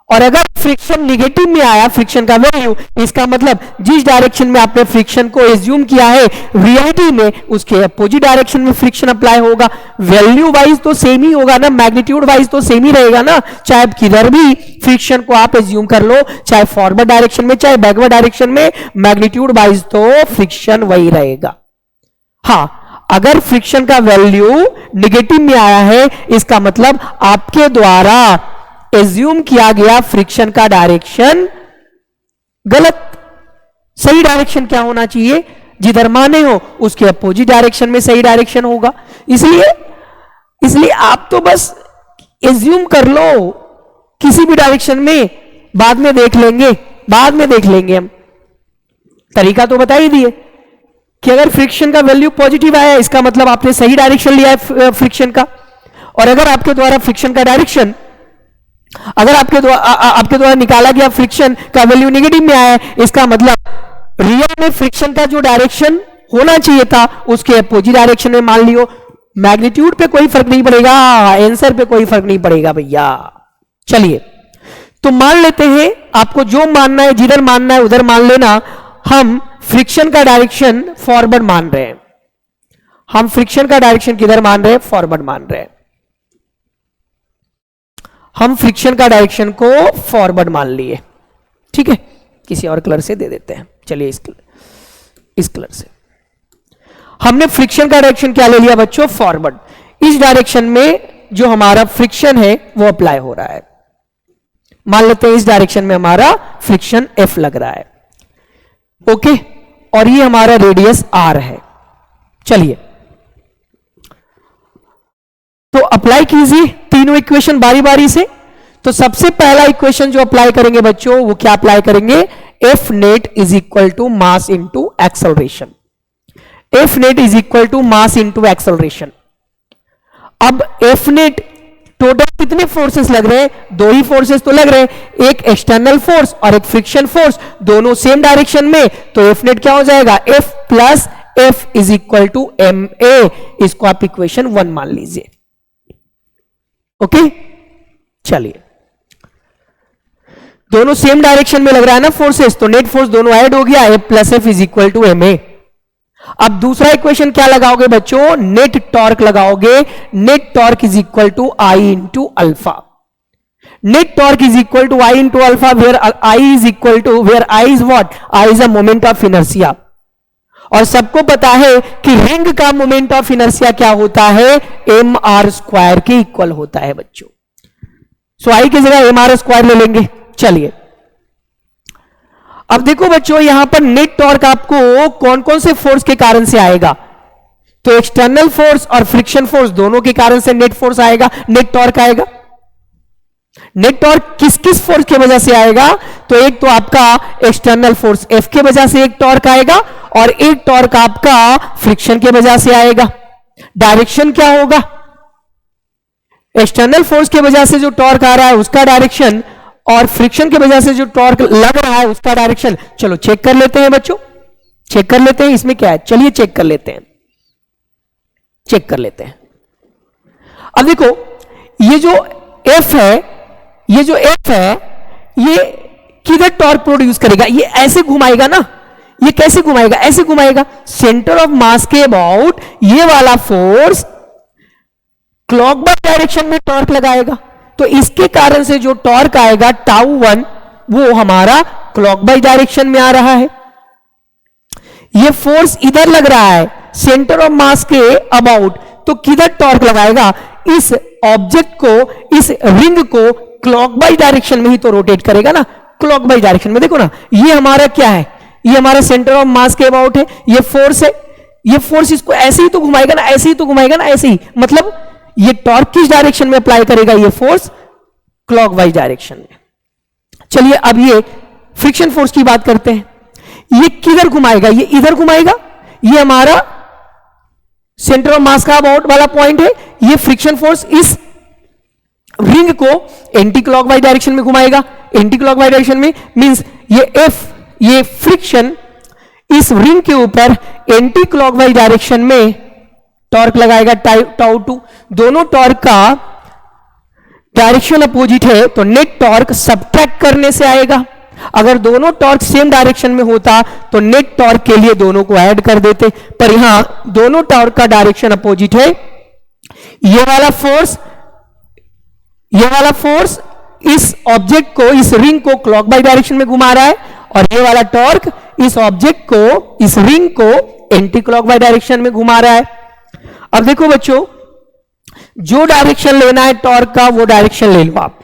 और अगर फ्रिक्शन निगेटिव में आया, फ्रिक्शन का वैल्यू, इसका मतलब जिस डायरेक्शन में आपने फ्रिक्शन को एज्यूम किया है रियलिटी में उसके अपोजिट डायरेक्शन में फ्रिक्शन अप्लाई होगा। वैल्यू वाइज तो सेम ही होगा ना, मैग्नीट्यूड वाइज तो सेम ही रहेगा ना, चाहे किधर भी फ्रिक्शन को आप एज्यूम कर लो, चाहे फॉरवर्ड डायरेक्शन में चाहे बैकवर्ड डायरेक्शन में, मैग्नीट्यूड वाइज तो फ्रिक्शन वही रहेगा। हाँ अगर फ्रिक्शन का वैल्यू निगेटिव में आया है, इसका मतलब आपके द्वारा एज्यूम किया गया फ्रिक्शन का डायरेक्शन गलत। सही डायरेक्शन क्या होना चाहिए? जिधर माने हो उसके अपोजिट डायरेक्शन में सही डायरेक्शन होगा। इसलिए आप तो बस एज्यूम कर लो किसी भी डायरेक्शन में, बाद में देख लेंगे हम। तरीका तो बता ही दिए कि अगर फ्रिक्शन का वैल्यू पॉजिटिव आया, इसका मतलब आपने सही डायरेक्शन लिया है फ्रिक्शन का। और अगर आपके द्वारा फ्रिक्शन का डायरेक्शन, अगर आपके द्वारा निकाला गया फ्रिक्शन का वैल्यू निगेटिव में आया है, इसका मतलब रियल में फ्रिक्शन का जो डायरेक्शन होना चाहिए था उसके अपोजिट डायरेक्शन में मान लियो। मैग्नीट्यूड पे कोई फर्क नहीं पड़ेगा, आंसर पे कोई फर्क नहीं पड़ेगा भैया। चलिए तो मान लेते हैं, आपको जो मानना है, जिधर मानना है उधर मान लेना। हम फ्रिक्शन का डायरेक्शन फॉरवर्ड मान रहे हैं। हम फ्रिक्शन का डायरेक्शन किधर मान रहे हैं? फॉरवर्ड मान रहे हैं। हम फ्रिक्शन का डायरेक्शन को फॉरवर्ड मान लिए, ठीक है। किसी और कलर से दे देते हैं, चलिए इस कलर से। हमने फ्रिक्शन का डायरेक्शन क्या ले लिया बच्चों? फॉरवर्ड। इस डायरेक्शन में जो हमारा फ्रिक्शन है वो अप्लाई हो रहा है। मान लेते हैं इस डायरेक्शन में हमारा फ्रिक्शन F लग रहा है, ओके। और ये हमारा रेडियस R है। चलिए तो अप्लाई कीजिए तीनों इक्वेशन बारी बारी से। तो सबसे पहला इक्वेशन जो अप्लाई करेंगे बच्चों, वो क्या अप्लाई करेंगे? F net is equal to mass into acceleration. F net is equal to mass into acceleration. अब F नेट टोटल कितने फोर्सेस लग रहे हैं? दो ही फोर्सेस तो लग रहे हैं, एक एक्सटर्नल फोर्स और एक फ्रिक्शन फोर्स, दोनों सेम डायरेक्शन में। तो F नेट क्या हो जाएगा? F plus F is equal to MA। इसको आप इक्वेशन 1 मान लीजिए, ओके। चलिए दोनों सेम डायरेक्शन में लग रहा है ना फोर्सेस, तो नेट फोर्स दोनों ऐड हो गया, F plus F is equal to MA। अब दूसरा इक्वेशन क्या लगाओगे बच्चों? नेट टॉर्क लगाओगे। Net torque is equal to I into alpha. Net torque is equal to I into alpha, where I is equal to, where I is what? I is a moment of inertia. और सबको पता है कि ring का moment of inertia क्या होता है? mr² के इक्वल होता है बच्चों। सो I की जगह mr² ले लेंगे। चलिए अब देखो बच्चों, यहां पर नेट टॉर्क आपको कौन कौन से फोर्स के कारण से आएगा? तो एक्सटर्नल फोर्स और फ्रिक्शन फोर्स दोनों के कारण से नेट फोर्स आएगा, नेट टॉर्क आएगा। नेट टॉर्क किस किस फोर्स की वजह से आएगा? तो एक तो आपका एक्सटर्नल फोर्स F के वजह से एक टॉर्क आएगा, और एक टॉर्क आपका फ्रिक्शन के वजह से आएगा। डायरेक्शन क्या होगा? एक्सटर्नल फोर्स के वजह से जो टॉर्क आ रहा है उसका डायरेक्शन, और फ्रिक्शन की वजह से जो टॉर्क लग रहा है उसका डायरेक्शन। चलो चेक कर लेते हैं बच्चों, चेक कर लेते हैं इसमें क्या है। चलिए चेक कर लेते हैं, चेक कर लेते हैं। अब देखो ये जो F है, ये जो F है, ये किधर टॉर्क प्रोड्यूस करेगा? ये ऐसे घुमाएगा ना। ये कैसे घुमाएगा? ऐसे घुमाएगा। सेंटर ऑफ मास के अबाउट ये वाला फोर्स क्लॉकवाइज डायरेक्शन में टॉर्क लगाएगा। तो इसके कारण से जो टॉर्क आएगा τ1, वो हमारा क्लॉकवाइज डायरेक्शन में आ रहा है। ये फोर्स इधर लग रहा है सेंटर ऑफ मास के अबाउट, तो किधर टॉर्क लगाएगा? इस ऑब्जेक्ट को, इस रिंग को क्लॉकवाइज डायरेक्शन में ही तो रोटेट करेगा ना। क्लॉकवाइज डायरेक्शन में देखो ना, ये हमारा क्या है? ये हमारा सेंटर ऑफ मास के अबाउट है, ये फोर्स है। ये फोर्स इसको ऐसे ही तो घुमाएगा ना, ऐसे ही तो घुमाएगा ना, ऐसे ही। मतलब ये टॉर्क किस डायरेक्शन में अप्लाई करेगा? ये फोर्स क्लॉकवाइज डायरेक्शन में। चलिए अब ये फ्रिक्शन फोर्स की बात करते हैं। ये किधर घुमाएगा? ये इधर घुमाएगा। ये हमारा सेंटर ऑफ मास का अबाउट वाला पॉइंट है। ये फ्रिक्शन फोर्स इस रिंग को एंटी क्लॉकवाइज डायरेक्शन में घुमाएगा। एंटी क्लॉकवाइज डायरेक्शन में मींस ये F, ये फ्रिक्शन इस रिंग के ऊपर एंटी क्लॉकवाइज डायरेक्शन में टॉर्क लगाएगा τ2। दोनों टॉर्क का डायरेक्शन अपोजिट है, तो नेट टॉर्क सब्ट्रैक्ट करने से आएगा। अगर दोनों टॉर्क सेम डायरेक्शन में होता तो नेट टॉर्क के लिए दोनों को ऐड कर देते, पर यहां दोनों टॉर्क का डायरेक्शन अपोजिट है। ये वाला फोर्स इस ऑब्जेक्ट को, इस रिंग को क्लॉकवाइज डायरेक्शन में घुमा रहा है, और ये वाला टॉर्क इस ऑब्जेक्ट को, इस रिंग को एंटी क्लॉकवाइज डायरेक्शन में घुमा रहा है। अब देखो बच्चों, जो डायरेक्शन लेना है टॉर्क का वो डायरेक्शन ले लो आप।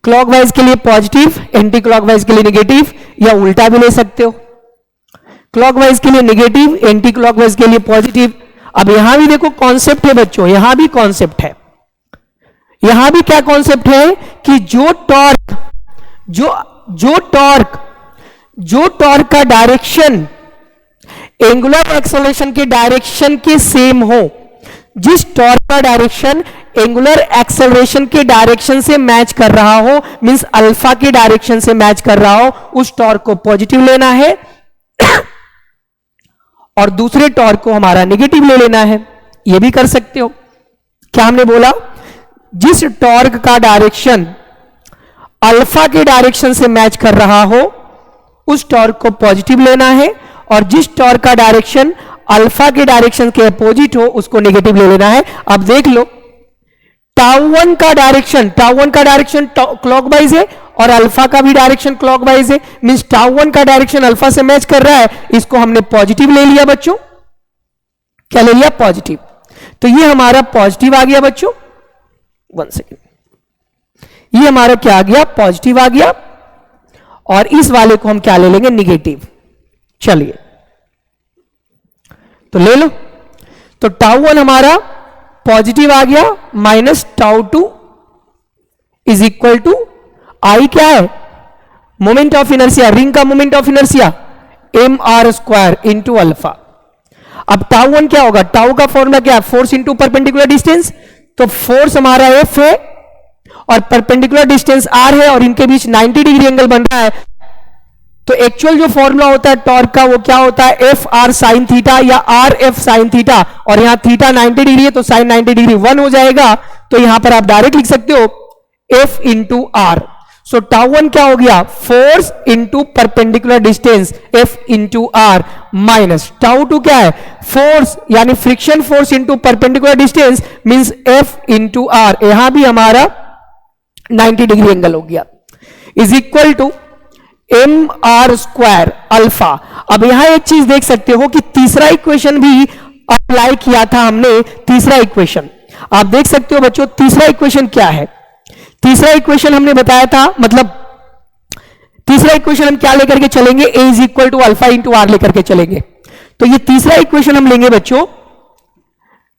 क्लॉकवाइज के लिए पॉजिटिव, एंटी क्लॉकवाइज के लिए नेगेटिव, या उल्टा भी ले सकते हो। क्लॉकवाइज के लिए नेगेटिव, एंटी क्लॉकवाइज के लिए पॉजिटिव। अब यहां भी देखो कॉन्सेप्ट है बच्चों, यहां भी कॉन्सेप्ट है। यहां भी क्या कॉन्सेप्ट है कि जो टॉर्क का डायरेक्शन एंगुलर एक्सेलरेशन के डायरेक्शन के सेम हो, जिस टॉर्क का डायरेक्शन एंगुलर एक्सेलरेशन के डायरेक्शन से मैच कर रहा हो, मींस अल्फा के डायरेक्शन से मैच कर रहा हो, उस टॉर्क को पॉजिटिव लेना है और दूसरे टॉर्क को हमारा नेगेटिव ले लेना है। यह भी कर सकते हो। क्या हमने बोला? जिस टॉर्क का डायरेक्शन अल्फा के डायरेक्शन से मैच कर रहा हो उस टॉर्क को पॉजिटिव लेना है, और जिस टॉर्क का डायरेक्शन अल्फा के डायरेक्शन के अपोजिट हो उसको नेगेटिव ले लेना है। अब देख लो, टाउ1 का डायरेक्शन क्लॉकवाइज है और अल्फा का भी डायरेक्शन क्लॉकवाइज है, मींस टाउ1 का डायरेक्शन अल्फा से मैच कर रहा है, इसको हमने पॉजिटिव ले लिया बच्चों। क्या ले लिया? पॉजिटिव। तो ये हमारा पॉजिटिव आ गया बच्चों। 1 सेकेंड, ये हमारा क्या आ गया? पॉजिटिव आ गया। और इस वाले को हम क्या ले लेंगे? नेगेटिव। चलिए तो ले लो। तो टाउ1 हमारा पॉजिटिव आ गया, minus टाउ2 is equal to I क्या है? मोमेंट ऑफ इनर्सिया, रिंग का moment of inertia mr² into alpha. अब टाउ1 क्या होगा? टाउ का फॉर्मूला क्या है? Force into perpendicular distance. तो फोर्स हमारा F है और परपेंडिकुलर डिस्टेंस R है और इनके बीच 90 डिग्री एंगल बन रहा है। तो एक्चुअल जो फॉर्मूला होता है टॉर्क का वो क्या होता है? एफ आर साइन थीटा या आर एफ साइन थीटा, और यहां थीटा 90 डिग्री है तो साइन 90 डिग्री 1 हो जाएगा। तो यहां पर आप डायरेक्ट लिख सकते हो f into r. So tau क्या हो गया? Force into perpendicular distance f into r, minus tau क्या है? फोर्स यानी friction force into perpendicular distance means f into r. यहां भी हमारा 90 डिग्री एंगल हो गया, is equal to mr² alpha. अब यहां एक चीज देख सकते हो कि तीसरा इक्वेशन भी अप्लाई किया था हमने। तीसरा इक्वेशन आप देख सकते हो बच्चों, तीसरा इक्वेशन क्या है? तीसरा इक्वेशन हमने बताया था, मतलब तीसरा इक्वेशन हम क्या लेकर के चलेंगे? a is equal to alpha into R लेकर के चलेंगे। तो ये तीसरा इक्वेशन हम लेंगे बच्चों।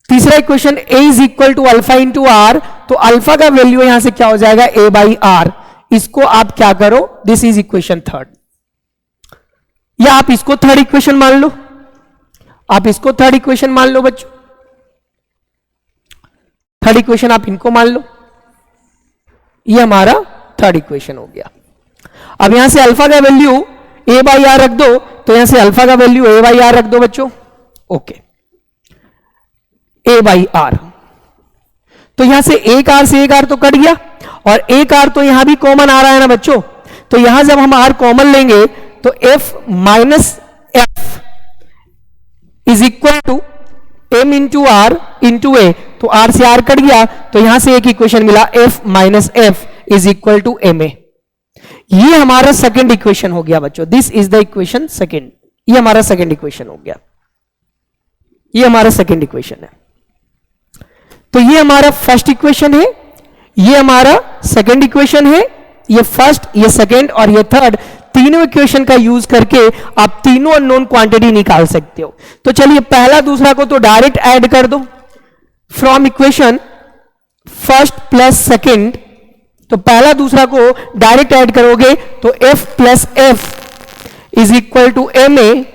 तीसरा equation a is equal to alpha into are, तो अल्फा का वैल्यू यहां से क्या हो जाएगा? a by R. इसको आप क्या करो? दिस इज इक्वेशन थर्ड, या आप इसको थर्ड इक्वेशन मान लो। आप इसको थर्ड इक्वेशन मान लो बच्चों, थर्ड इक्वेशन आप इनको मान लो। ये हमारा थर्ड इक्वेशन हो गया। अब यहां से अल्फा का वैल्यू a बाई आर रख दो, तो यहां से अल्फा का वैल्यू a बाई आर रख दो बच्चों। Okay, a by R. तो यहां से एक आर से एक आर तो कट गया, और एक आर तो यहां भी कॉमन आ रहा है ना बच्चों। तो यहां जब हम आर कॉमन लेंगे तो f minus F is equal to m into r into a. तो आर से आर कट गया, तो यहां से एक इक्वेशन मिला f minus F is equal to M A. ये हमारा सेकेंड इक्वेशन हो गया बच्चों। This is the equation second. ये हमारा सेकेंड इक्वेशन हो गया। ये हमारा सेकेंड इक्वेशन है। तो ये हमारा फर्स्ट इक्वेशन है, ये हमारा सेकेंड इक्वेशन है। ये फर्स्ट, ये सेकेंड और ये थर्ड, तीनों इक्वेशन का यूज करके आप तीनों अननोन क्वांटिटी निकाल सकते हो। तो चलिए पहला दूसरा को तो डायरेक्ट ऐड कर दो from equation first plus second. तो पहला दूसरा को डायरेक्ट ऐड करोगे तो f plus F is equal to M A,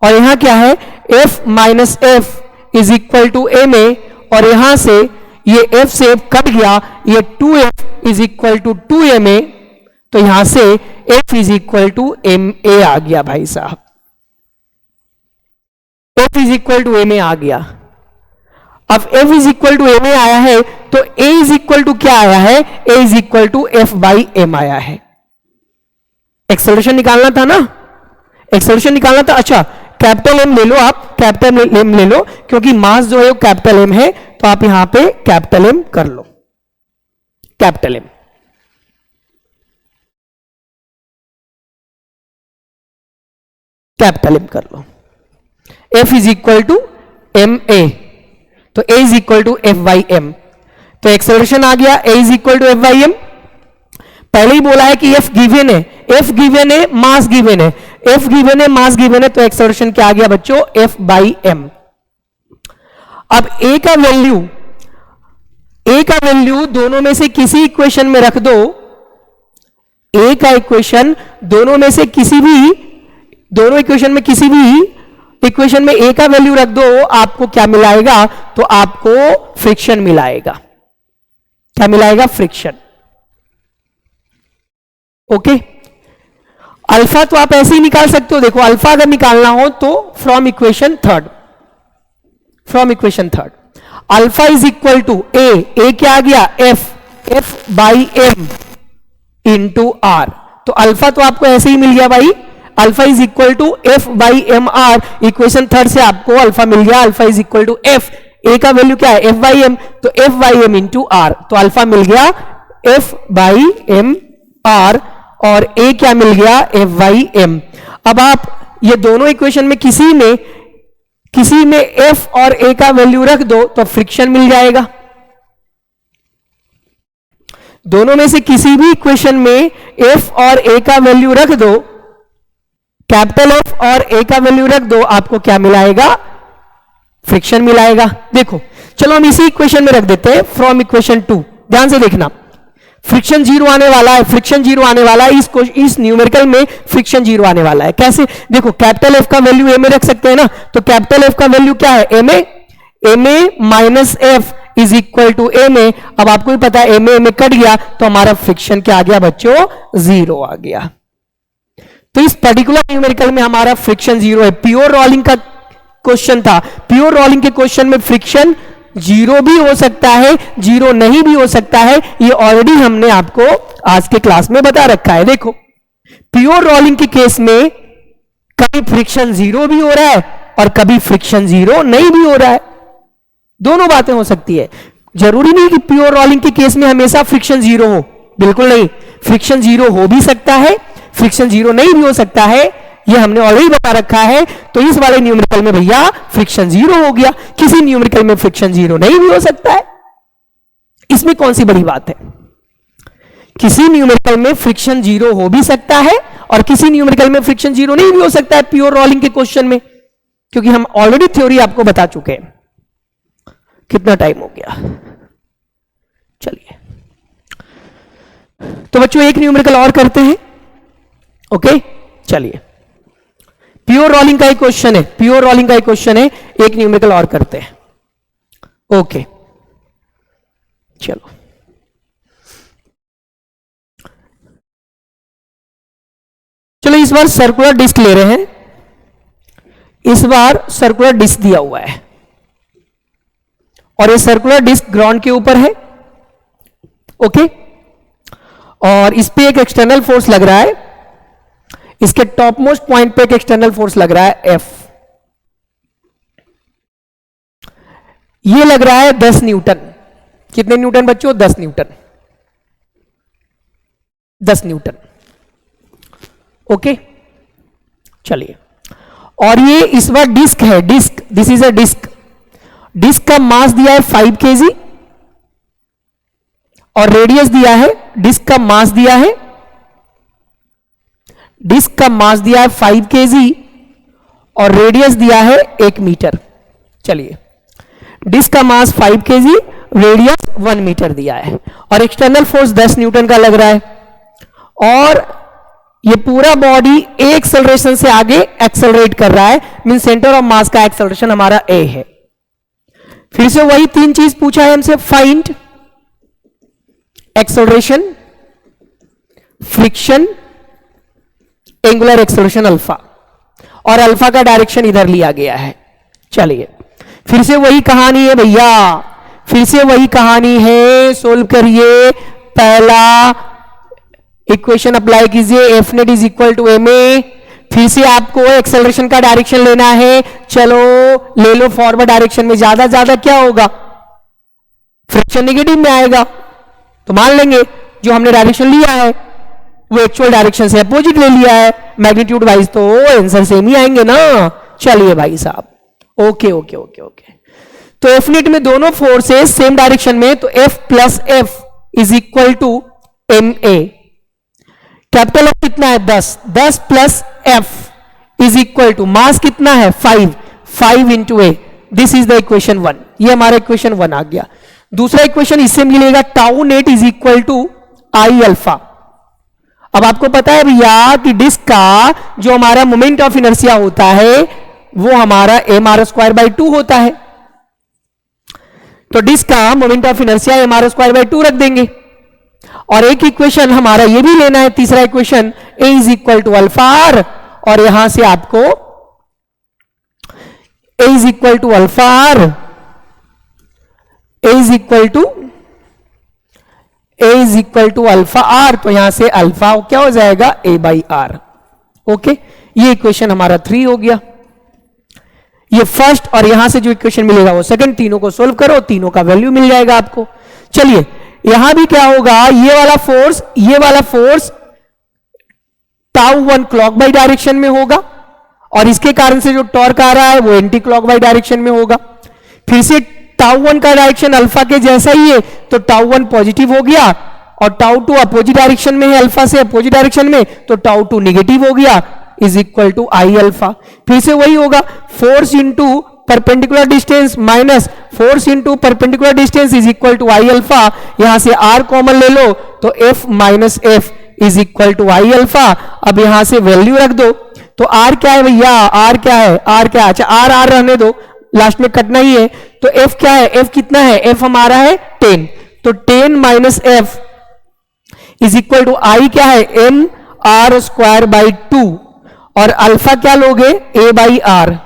और यहां क्या है? f minus F is equal to M A, और यहां से ये f से f कट गया, ये 2f is equal to 2ma। तो यहां से f is equal to ma आ गया भाई साहब। f is equal to ma आ गया। अब f is equal to ma आया है तो a इज इक्वल टू क्या आया है? a is equal to f by m आया है। एक्सेलरेशन निकालना था ना, एक्सेलरेशन निकालना था। अच्छा, कैपिटल M ले लो, आप कैपिटल M ले लो, क्योंकि मास जो है वो कैपिटल M है, तो आप यहां पे कैपिटल M कर लो। कैपिटल M, कैपिटल M कर लो। F is equal to M A. तो a is equal to F by M. तो एक्सेलरेशन आ गया a is equal to F by M. पहले ही बोला है कि f गिवन है, f गिवन है, मास गिवन है, f गिवन है, मास गिवन है, तो एक्सेलरेशन क्या आ गया बच्चों, f बाई एम। अब a का वैल्यू दोनों में से किसी इक्वेशन में रख दो, a का इक्वेशन दोनों में से किसी भी, दोनों इक्वेशन में किसी भी इक्वेशन में a का वैल्यू रख दो, आपको क्या मिलाएगा, तो आपको फ्रिक्शन मिलाएगा। क्या मिलाएगा, फ्रिक्शन। ओके, अल्फा तो आप ऐसे ही निकाल सकते हो। देखो अल्फा अगर निकालना हो तो from equation third, alpha is equal to a क्या आ गया, f by m into are. तो अल्फा तो आपको ऐसे ही मिल गया भाई, alpha is equal to F by m r. Equation third से आपको अल्फा मिल गया, alpha is equal to f, a का वैल्यू क्या है, एफ बाई एम, तो f by m into are. तो अल्फा मिल गया एफ बाई एम आर और ए क्या मिल गया, एफ बाई एम। अब आप ये दोनों इक्वेशन में किसी में एफ और ए का वैल्यू रख दो तो फ्रिक्शन मिल जाएगा। दोनों में से किसी भी इक्वेशन में एफ और ए का वैल्यू रख दो, कैपिटल एफ और ए का वैल्यू रख दो, आपको क्या मिलाएगा, फ्रिक्शन मिलाएगा। देखो चलो हम इसी इक्वेशन में रख देते हैं, फ्रॉम इक्वेशन 2, ध्यान से देखना, फ्रिक्शन जीरो आने वाला है, फ्रिक्शन जीरो आने वाला है, इस न्यूमेरिकल में फ्रिक्शन जीरो आने वाला है। कैसे, देखो कैपिटल एफ का वैल्यू ए में रख सकते हैं ना, तो कैपिटल एफ का वैल्यू क्या है, M A minus F is equal to M A. अब आपको भी पता है एम ए कट गया तो हमारा फ्रिक्शन क्या आ गया बच्चों, जीरो आ गया। तो इस पर्टिकुलर न्यूमेरिकल में हमारा फ्रिक्शन जीरो है। प्योर रोलिंग का क्वेश्चन था, प्योर रोलिंग के क्वेश्चन में फ्रिक्शन जीरो भी हो सकता है, जीरो नहीं भी हो सकता है, ये ऑलरेडी हमने आपको आज के क्लास में बता रखा है। देखो प्योर रोलिंग के केस में कभी फ्रिक्शन जीरो भी हो रहा है और कभी फ्रिक्शन जीरो नहीं भी हो रहा है, दोनों बातें हो सकती है। जरूरी नहीं कि प्योर रोलिंग के केस में हमेशा फ्रिक्शन जीरो हो, बिल्कुल नहीं, फ्रिक्शन जीरो हो भी सकता है, फ्रिक्शन जीरो नहीं भी हो सकता है, ये हमने ऑलरेडी बता रखा है। तो इस वाले न्यूमेरिकल में भैया फ्रिक्शन जीरो हो गया, किसी न्यूमेरिकल में फ्रिक्शन जीरो नहीं भी हो सकता है, इसमें कौन सी बड़ी बात है। किसी न्यूमेरिकल में फ्रिक्शन जीरो हो भी सकता है और किसी न्यूमेरिकल में फ्रिक्शन जीरो नहीं भी हो सकता है प्योर रोलिंग के क्वेश्चन में, क्योंकि हम ऑलरेडी थ्योरी आपको बता चुके हैं। कितना टाइम हो गया, चलिए तो बच्चों एक न्यूमेरिकल और करते हैं। ओके चलिए, प्योर रोलिंग का ही क्वेश्चन है, प्योर रोलिंग का ही क्वेश्चन है, एक न्यूमेरिकल और करते हैं। ओके चलो, चलो इस बार सर्कुलर डिस्क ले रहे हैं, इस बार सर्कुलर डिस्क दिया हुआ है और ये सर्कुलर डिस्क ग्राउंड के ऊपर है। ओके, और इस पे एक एक्सटर्नल फोर्स लग रहा है, इसके टॉप मोस्ट पॉइंट पे एक एक्सटर्नल फोर्स लग रहा है F, ये लग रहा है 10 न्यूटन। कितने न्यूटन बच्चों, 10 न्यूटन, 10 न्यूटन। ओके चलिए, और ये इस बार डिस्क है, disc, this is a disc, disc का मास दिया है 5 kg और रेडियस दिया है, डिस्क का मास दिया है, डिस्क का मास दिया है 5 kg और रेडियस दिया है 1 मीटर। चलिए, डिस्क का मास 5 kg, रेडियस 1 मीटर दिया है और एक्सटर्नल फोर्स 10 न्यूटन का लग रहा है, और ये पूरा बॉडी ए एक्सेलरेशन से आगे एक्सेलरेट कर रहा है, मीन सेंटर ऑफ मास का एक्सेलरेशन हमारा ए है। फिर से वही 3 चीज पूछा है हमसे, find acceleration, friction, angular acceleration alpha, और अल्फा का डायरेक्शन इधर लिया गया है। चलिए फिर से वही कहानी है भैया, फिर से वही कहानी है, सोल्व करिए। पहला इक्वेशन अप्लाई कीजिए, F net is equal to M A. फिर से आपको एक्सेलरेशन का डायरेक्शन लेना है, चलो ले लो फॉरवर्ड डायरेक्शन में, ज्यादा क्या होगा, फ्रिक्शन नेगेटिव में आएगा, तो मान लेंगे जो हमने डायरेक्शन लिया है वो एक्चुअल डायरेक्शन से अपोजिट ले लिया है, मैग्नीट्यूड वाइज तो आंसर सेम ही आएंगे ना। चलिए भाई साहब, ओके ओके ओके ओके, तो एफ नेट में दोनों फोर्सेस सेम डायरेक्शन में, तो F plus F is equal to M A. Capital F कितना है 10, 10 plus F is equal to mass कितना है 5, 5 into A. This is the equation 1। ये हमारा इक्वेशन 1 आ गया। दूसरा इक्वेशन इससे मिलेगा tau net is equal to I alpha. अब आपको पता है भैया कि डिस्क का जो हमारा मोमेंट ऑफ इनर्शिया होता है वो हमारा एम आर स्क्वायर बाई 2 होता है। तो डिस्क का moment of inertia M R square by 2 रख देंगे। और एक इक्वेशन हमारा ये भी लेना है, तीसरा equation a is equal to alpha r, और यहां से आपको a is equal to alpha r, a is equal to alpha r, तो यहां से अल्फा क्या हो जाएगा ए बाई आर। ओके, ये इक्वेशन हमारा 3 हो गया। ये फर्स्ट, और यहां से जो इक्वेशन मिलेगा वो सेकंड। तीनों को सोल्व करो, तीनों का वैल्यू मिल जाएगा आपको। चलिए यहां भी क्या होगा, ये वाला force tau 1 clock by direction में होगा, और इसके कारण से जो टॉर्क आ रहा है वो एंटी क्लॉक बाई डायरेक्शन में होगा। फिर से टाउ 1 का डायरेक्शन अल्फा के जैसा ही है, तो टाउ 1 पॉजिटिव हो गया, और टाउ 2 अपोजिट डायरेक्शन में है, अल्फा से अपोजिट डायरेक्शन में, तो टाउ 2 निगेटिव हो गया, is equal to I alpha. फिर से वही होगा, force into perpendicular distance minus force into perpendicular distance is equal to I alpha. यहां से आर कॉमन ले लो, तो F minus F is equal to I alpha. अब यहां से वैल्यू रख दो, तो आर क्या है भैया, आर क्या है, आर क्या है, अच्छा आर रहने दो, लास्ट में कटना ही है। तो एफ क्या है, एफ कितना है, एफ हमारा है 10, तो 10 minus F is equal to I क्या है एम आर स्क्वायर बाई 2, और अल्फा क्या लोगे ए बाई आर।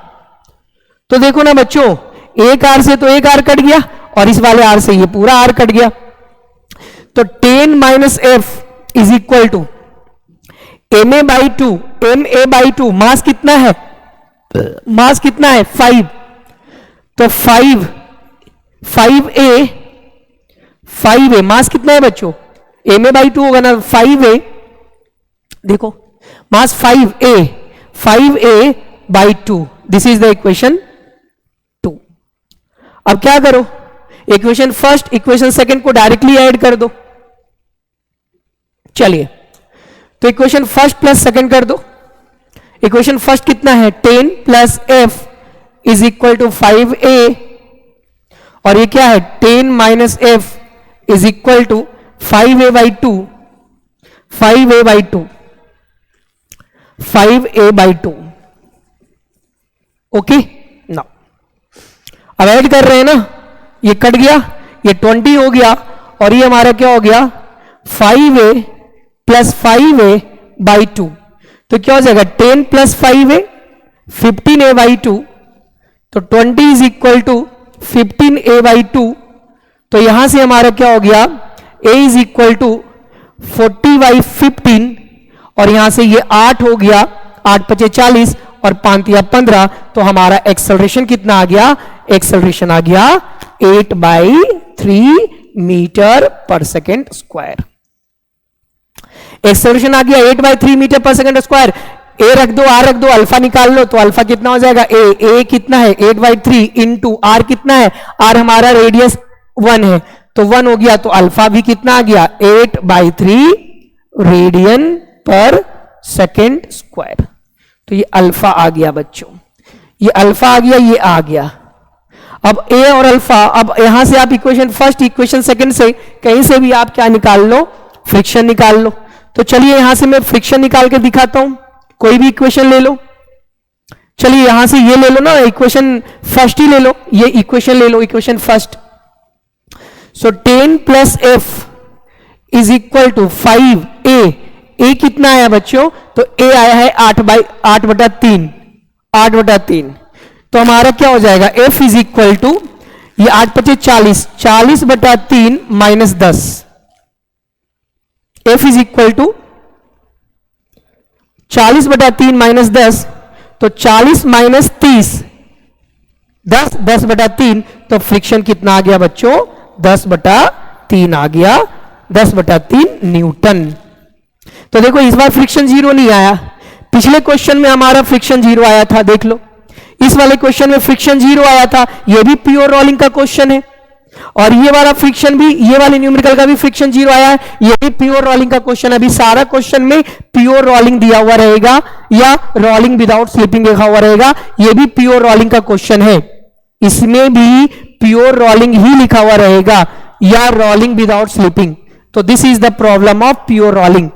तो देखो ना बच्चों, एक आर से तो एक आर कट गया, और इस वाले आर से ये पूरा आर कट गया। तो 10 minus F is equal to M A by 2, M A by 2, mass कितना है, मास कितना है 5, तो 5 ए मास कितना है बच्चों, एम ए बाई 2 होगा ना, 5 ए, देखो mass 5 a by 2, this is the equation 2। अब क्या करो, इक्वेशन फर्स्ट इक्वेशन सेकंड को डायरेक्टली ऐड कर दो। चलिए, तो इक्वेशन फर्स्ट प्लस सेकंड कर दो। इक्वेशन फर्स्ट कितना है 10 plus F is equal to 5a, और ये क्या है 10 minus F is equal to 5a by 2, 5a by 2, 5a by 2। Okay, ना अब ऐड कर रहे हैं ना, ये कट गया, ये 20 हो गया, और ये हमारा क्या हो गया 5a प्लस 5a बाई 2, तो क्या हो जाएगा 10 प्लस 5a 15a बाई 2, तो 20 is equal to 15a by 2। तो यहां से हमारा क्या हो गया a is equal to 40 by 15, और यहां से ये 8 हो गया, 8 पचे 40 और 5 या 15, तो हमारा एक्सेलरेशन कितना आ गया, एक्सेलरेशन आ गया 8/3 मीटर पर सेकेंड स्क्वायर। एक्सेलरेशन आ गया 8/3 मीटर पर सेकेंड स्क्वायर। ए रख दो, आर रख दो, अल्फा निकाल लो, तो अल्फा कितना हो जाएगा, ए कितना है 8/3 इंटू आर कितना है, आर हमारा रेडियस 1 है, तो 1 हो गया, तो अल्फा भी कितना आ गया 8/3 रेडियन पर सेकेंड स्क्वायर। तो ये अल्फा आ गया बच्चों, ये अल्फा आ गया, ये आ गया। अब ए और अल्फा, अब यहां से आप इक्वेशन फर्स्ट इक्वेशन सेकंड से कहीं से भी आप क्या निकाल लो, फ्रिक्शन निकाल लो। तो चलिए यहां से मैं फ्रिक्शन निकाल के दिखाता हूं, कोई भी इक्वेशन ले लो। चलिए यहां से ये ले लो ना, इक्वेशन फर्स्ट ही ले लो, ये इक्वेशन ले लो, equation first. So 10 plus F is equal to 5a, a कितना आया बच्चों, तो ए आया है 8/3, 8/3। तो हमारा क्या हो जाएगा एफ इज इक्वल टू ये 8 पचे 40, 40/3 minus 10, F is equal to 40/3 minus 10, तो 40 माइनस 30, 10/3, तो फ्रिक्शन कितना आ गया बच्चों 10/3 आ गया, 10/3 न्यूटन। तो देखो इस बार फ्रिक्शन 0 नहीं आया, पिछले क्वेश्चन में हमारा फ्रिक्शन 0 आया था, देख लो। इस वाले क्वेश्चन में फ्रिक्शन 0 आया था, ये भी प्योर रोलिंग का क्वेश्चन है, और ये वाला फ्रिक्शन भी, ये वाले न्यूमेरिकल का भी फ्रिक्शन 0 आया है, ये भी प्योर रोलिंग का क्वेश्चन है। अभी सारा क्वेश्चन में प्योर रोलिंग दिया हुआ रहेगा या रोलिंग विदाउट स्लिपिंग लिखा हुआ रहेगा, ये भी प्योर रोलिंग का क्वेश्चन है, इसमें भी प्योर रोलिंग ही लिखा हुआ रहेगा या रोलिंग विदाउट स्लिपिंग। तो this is the problem of pure rolling.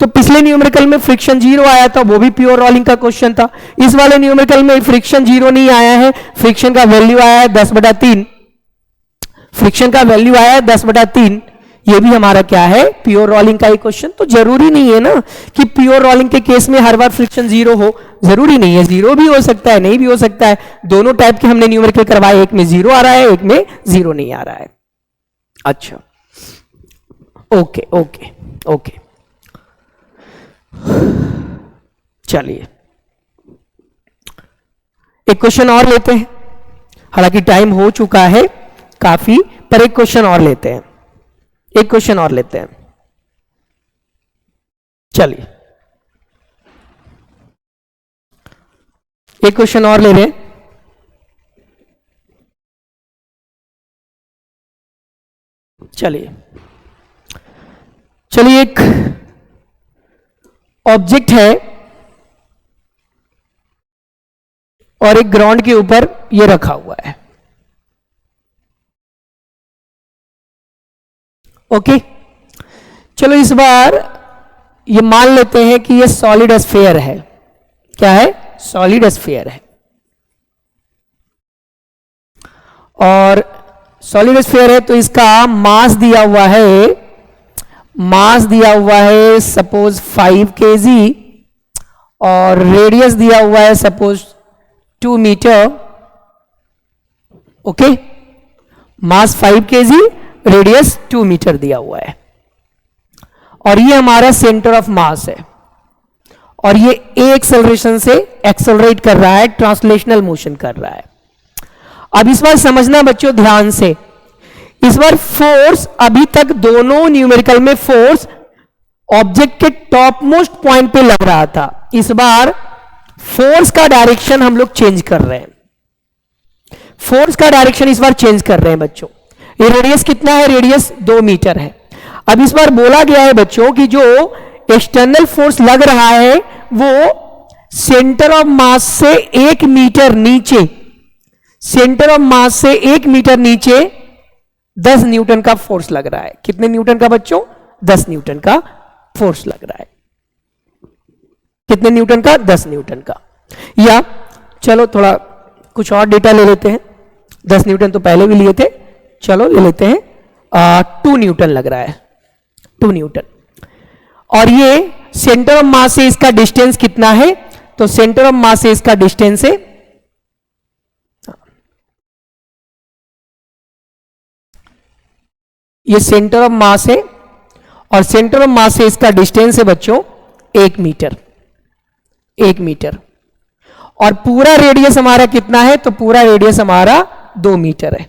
तो पिछले न्यूमेरिकल में फ्रिक्शन 0 आया था, वो भी प्योर रोलिंग का क्वेश्चन था। इस वाले न्यूमेरिकल में फ्रिक्शन 0 नहीं आया है, फ्रिक्शन का वैल्यू आया है 10/3, फ्रिक्शन का वैल्यू आया है 10/3, ये भी हमारा क्या है, प्योर रोलिंग का ही क्वेश्चन। तो जरूरी नहीं है ना कि प्योर रोलिंग के केस में हर बार फ्रिक्शन 0 हो, जरूरी नहीं है, 0 भी हो सकता है, नहीं भी हो सकता है। दोनों टाइप के हमने न्यूमेरिकल करवाए, एक में 0 आ रहा है, एक में 0 नहीं आ रहा है। अच्छा, ओके ओके ओके, चलिए एक क्वेश्चन और लेते हैं, हालांकि टाइम हो चुका है काफी, पर एक क्वेश्चन और लेते हैं, एक क्वेश्चन और लेते हैं। चलिए एक क्वेश्चन और ले रहे हैं। चलिए चलिए, एक ऑब्जेक्ट है और एक ग्राउंड के ऊपर ये रखा हुआ है, ओके। चलो इस बार ये मान लेते हैं कि ये सॉलिड स्फीयर है। क्या है? सॉलिड स्फीयर है, और सॉलिड स्फीयर है तो इसका मास दिया हुआ है, मास दिया हुआ है सपोज 5 kg, और रेडियस दिया हुआ है सपोज 2 मीटर, ओके। मास 5 kg, रेडियस 2 मीटर दिया हुआ है, और ये हमारा सेंटर ऑफ मास है, और ये ए एक्सेलरेशन से एक्सेलरेट कर रहा है, ट्रांसलेशनल मोशन कर रहा है। अब इस बार समझना बच्चों ध्यान से, इस बार फोर्स, अभी तक दोनों न्यूमेरिकल में फोर्स ऑब्जेक्ट के टॉप मोस्ट पॉइंट पे लग रहा था, इस बार फोर्स का डायरेक्शन हम लोग चेंज कर रहे हैं, फोर्स का डायरेक्शन इस बार चेंज कर रहे हैं बच्चों। ये रेडियस कितना है? रेडियस 2 मीटर है। अब इस बार बोला गया है बच्चों कि जो एक्सटर्नल फोर्स लग रहा है वो सेंटर ऑफ मास से 1 मीटर नीचे, सेंटर ऑफ मास से 1 मीटर नीचे 10 न्यूटन का फोर्स लग रहा है। कितने न्यूटन का बच्चों? 10 न्यूटन का फोर्स लग रहा है। कितने न्यूटन का? 10 न्यूटन का। या चलो थोड़ा कुछ और डेटा ले लेते हैं, 10 न्यूटन तो पहले भी लिए थे, चलो ले लेते हैं 2 न्यूटन लग रहा है, 2 न्यूटन। और ये सेंटर ऑफ मास से इसका डिस्टेंस कितना है? तो सेंटर ऑफ मास से इसका डिस्टेंस है, ये सेंटर ऑफ मास है, और सेंटर ऑफ मास से इसका डिस्टेंस है बच्चों 1 मीटर, 1 मीटर। और पूरा रेडियस हमारा कितना है? तो पूरा रेडियस हमारा 2 मीटर है,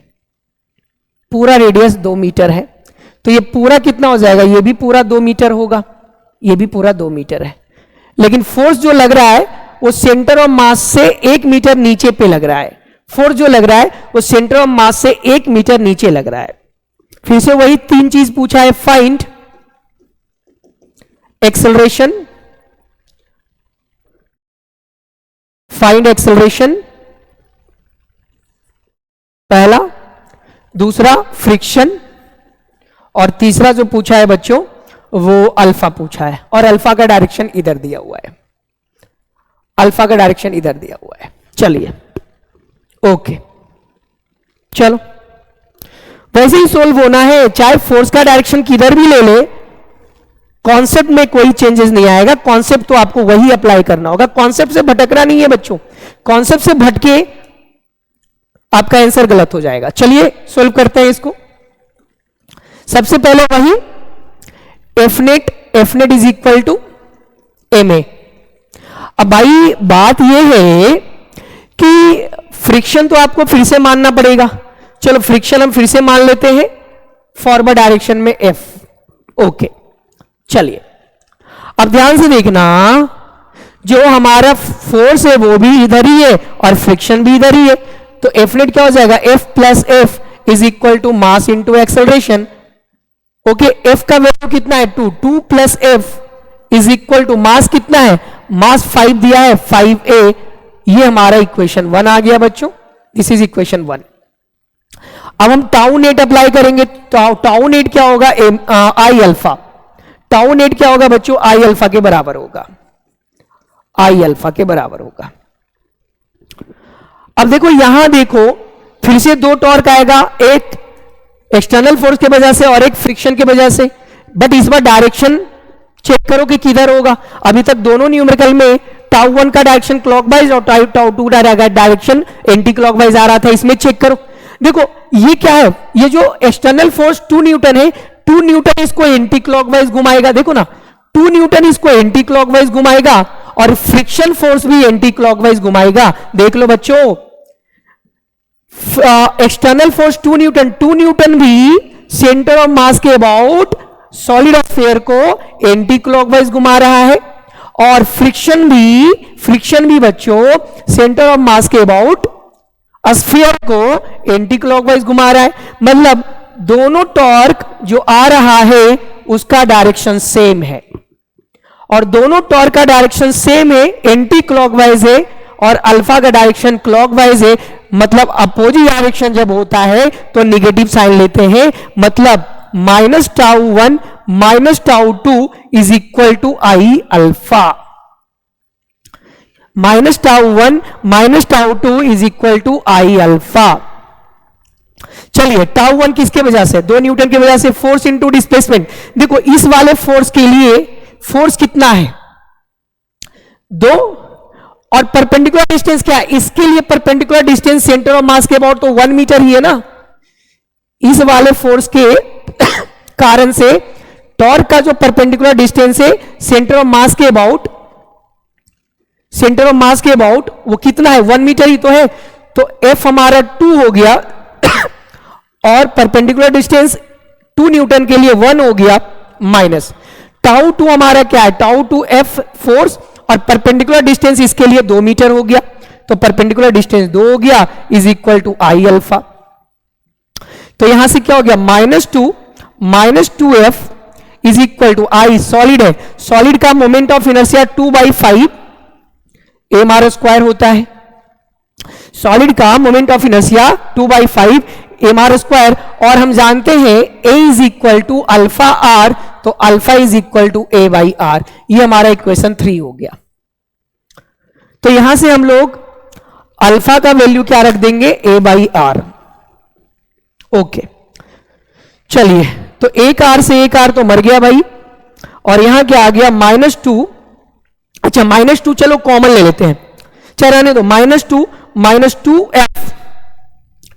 पूरा रेडियस 2 मीटर है। तो ये पूरा कितना हो जाएगा? ये भी पूरा 2 मीटर होगा, ये भी पूरा 2 मीटर है। लेकिन फोर्स जो लग रहा है वो सेंटर ऑफ मास से 1 मीटर नीचे पे लग रहा है, फोर्स जो लग रहा है वो सेंटर ऑफ मास से 1 मीटर नीचे लग रहा है। फिर से वही 3 चीज पूछा है, फाइंड एक्सेलरेशन, फाइंड एक्सेलरेशन पहला, दूसरा फ्रिक्शन, और तीसरा जो पूछा है बच्चों वो अल्फा पूछा है, और अल्फा का डायरेक्शन इधर दिया हुआ है, अल्फा का डायरेक्शन इधर दिया हुआ है। चलिए ओके, चलो वैसे ही सोल्व होना है, चाहे फोर्स का डायरेक्शन किधर भी ले ले, कॉन्सेप्ट में कोई चेंजेस नहीं आएगा, कॉन्सेप्ट तो आपको वही अप्लाई करना होगा, कॉन्सेप्ट से भटकना नहीं है बच्चों, कॉन्सेप्ट से भटके आपका आंसर गलत हो जाएगा। चलिए सोल्व करते हैं इसको। सबसे पहले वही F net is equal to M A. अब भाई बात यह है कि फ्रिक्शन तो आपको फिर से मानना पड़ेगा, चलो फ्रिक्शन हम फिर से मान लेते हैं फॉरवर्ड डायरेक्शन में एफ, ओके। चलिए अब ध्यान से देखना, जो हमारा फोर्स है वो भी इधर ही है और फ्रिक्शन भी इधर ही है, तो एफ नेट क्या हो जाएगा, F plus F is equal to mass into acceleration. Okay, F का वैल्यू कितना है 2, 2 plus F is equal to mass कितना है, मास 5 दिया है 5a। ये हमारा इक्वेशन 1 आ गया बच्चों, दिस इज इक्वेशन 1। अब हम टाउ नेट अप्लाई करेंगे। टाउ नेट क्या होगा, आई अल्फा। टाउ नेट क्या होगा बच्चों, आई अल्फा के बराबर होगा, आई अल्फा के बराबर होगा। अब देखो यहां देखो फिर से दो टॉर्क आएगा, एक एक्सटर्नल फोर्स के वजह से और एक फ्रिक्शन के वजह से, बट इस बार डायरेक्शन चेक करो कि किधर होगा। अभी तक दोनों न्यूमेरिकल में टाउ 1 का डायरेक्शन क्लॉकवाइज और टाउ 2 का डायरेक्शन एंटी क्लॉकवाइज आ रहा था, इसमें चेक करो। देखो ये क्या है, ये जो एक्सटर्नल फोर्स 2 न्यूटन है, 2 न्यूटन इसको एंटी क्लॉकवाइज घुमाएगा, देखो ना 2 न्यूटन इसको एंटी क्लॉकवाइज घुमाएगा और फ्रिक्शन फोर्स भी एंटी क्लॉकवाइज घुमाएगा। देख लो बच्चों, एक्सटर्नल फोर्स 2 न्यूटन, 2 न्यूटन भी सेंटर ऑफ मास के अबाउट सॉलिड ऑफ फेयर को एंटी क्लॉकवाइज घुमा रहा है, और फ्रिक्शन भी बच्चों सेंटर ऑफ मास के अबाउट स्फीयर को एंटी क्लॉकवाइज घुमा रहा है। मतलब दोनों टॉर्क जो आ रहा है उसका डायरेक्शन सेम है, और दोनों टॉर्क का डायरेक्शन सेम है, एंटी क्लॉकवाइज है, और अल्फा का डायरेक्शन क्लॉकवाइज है। मतलब अपोजिट डायरेक्शन जब होता है तो निगेटिव साइन लेते हैं, मतलब minus tau 1 minus tau 2 is equal to I alpha. Minus tau 1 minus tau 2 is equal to I alpha. चलिए टाउ 1 किसके वजह से, 2 न्यूटन की वजह से, फोर्स इनटू डिस्प्लेसमेंट। देखो इस वाले फोर्स के लिए फोर्स कितना है 2, और परपेंडिकुलर डिस्टेंस क्या है, इसके लिए perpendicular distance centre of mass के अबाउट तो 1 मीटर ही है ना। इस वाले फोर्स के कारण से टॉर्क का जो परपेंडिकुलर डिस्टेंस है सेंटर ऑफ मास के अबाउट, वो कितना है 1 मीटर ही तो है, तो एफ हमारा 2 हो गया और परपेंडिकुलर डिस्टेंस 2 न्यूटन के लिए 1 हो गया, माइनस टाउ 2 हमारा क्या है, टाउ 2 एफ फोर्स, और परपेंडिकुलर डिस्टेंस इसके लिए 2 मीटर हो गया, तो परपेंडिकुलर डिस्टेंस 2 हो गया is equal to I alpha. तो यहां से क्या हो गया, minus two f is equal to I, solid है, सॉलिड का moment of inertia 2/5 a r square होता है, सॉलिड का moment of inertia 2/5 a r square, और हम जानते हैं a is equal to alpha r, तो alpha is equal to a by r. ये हमारा इक्वेशन 3 हो गया। तो यहां से हम लोग अल्फा का वैल्यू क्या रख देंगे, ए बाई आर। ओके चलिए, तो एक आर से एक आर तो मर गया भाई, और यहां क्या आ गया -2, अच्छा -2 चलो कॉमन ले लेते हैं, चल रहने दो, -2 एफ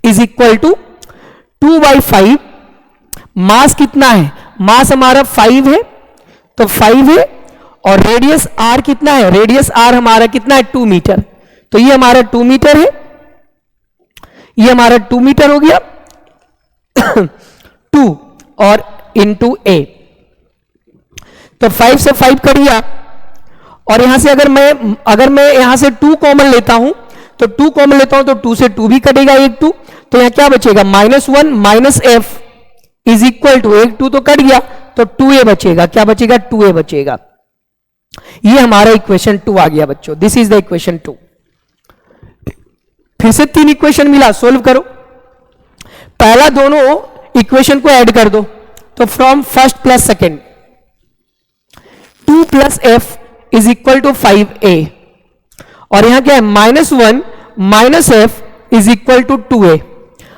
इज इक्वल टू 2/5, मास कितना है, मास हमारा 5 है, तो 5 है, और रेडियस आर कितना है, रेडियस आर हमारा कितना है 2 मीटर, तो ये हमारा 2 मीटर है, ये हमारा 2 मीटर हो गया 2 और इंटू ए, तो 5 से 5 कट गया, और यहां से अगर मैं यहां से 2 कॉमन लेता हूं, तो 2 कॉमन लेता हूं तो 2 से 2 भी कटेगा, एक 2, तो यहां क्या बचेगा -1 minus F is equal to, एक 2 तो कट गया, तो 2a बचेगा, क्या बचेगा 2a बचेगा। ये हमारा इक्वेशन 2 आ गया बच्चों, दिस इज द इक्वेशन 2। फिर से 3 इक्वेशन मिला, सोल्व करो। पहला दोनों इक्वेशन को ऐड कर दो, तो from first plus second 2 plus F is equal to 5a, और यहां क्या है -1 minus F is equal to 2a।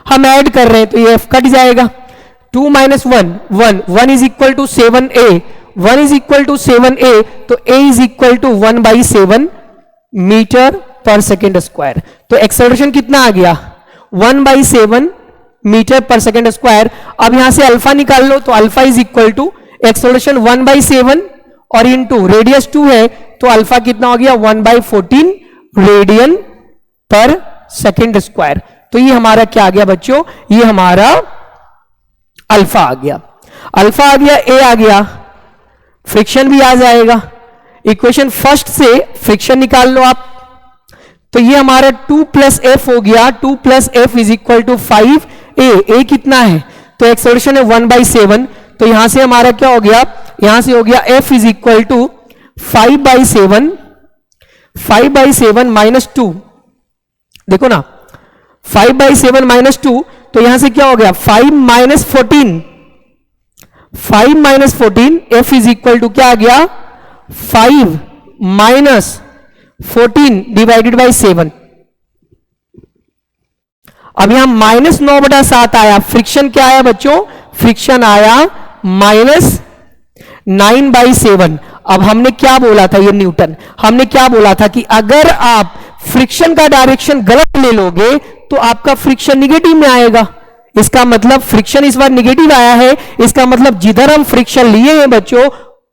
हम ऐड कर रहे हैं तो ये f कट जाएगा, 2 minus 1 is equal to 7a, 1 is equal to 7a, तो a is equal to 1/7 metre पर सेकेंड स्क्वायर। तो एक्सेलरेशन कितना आ गया 1/7 मीटर पर सेकेंड स्क्वायर। अब यहां से अल्फा निकाल लो, तो alpha is equal to acceleration 1/7 और इंटू रेडियस 2 है, तो अल्फा कितना हो गया 1/14 रेडियन पर सेकेंड स्क्वायर। तो ये हमारा क्या आ गया बच्चों, ये हमारा अल्फा आ गया, अल्फा आ गया, ए आ गया, फ्रिक्शन भी आ जाएगा। इक्वेशन फर्स्ट से फ्रिक्शन निकाल लो आप, तो ये हमारा 2 प्लस एफ हो गया, 2 plus F is equal to 5a। कितना है, तो एक्सेलरेशन है 1/7, तो यहां से हमारा क्या हो गया, यहां से हो गया f is equal to 5/7 minus 2, देखो ना 5/7 माइनस 2, तो यहां से क्या हो गया 5 minus 14, 5 minus 14, f is equal to क्या आ गया 5 माइनस 14 डिवाइडेड बाई 7। अब यहां माइनस 9/7 आया, फ्रिक्शन क्या आया बच्चों, फ्रिक्शन आया माइनस 9/7। अब हमने क्या बोला था, ये न्यूटन, हमने क्या बोला था कि अगर आप फ्रिक्शन का डायरेक्शन गलत ले लोगे तो आपका फ्रिक्शन निगेटिव में आएगा। इसका मतलब फ्रिक्शन इस बार निगेटिव आया है, इसका मतलब जिधर हम फ्रिक्शन लिए हैं बच्चों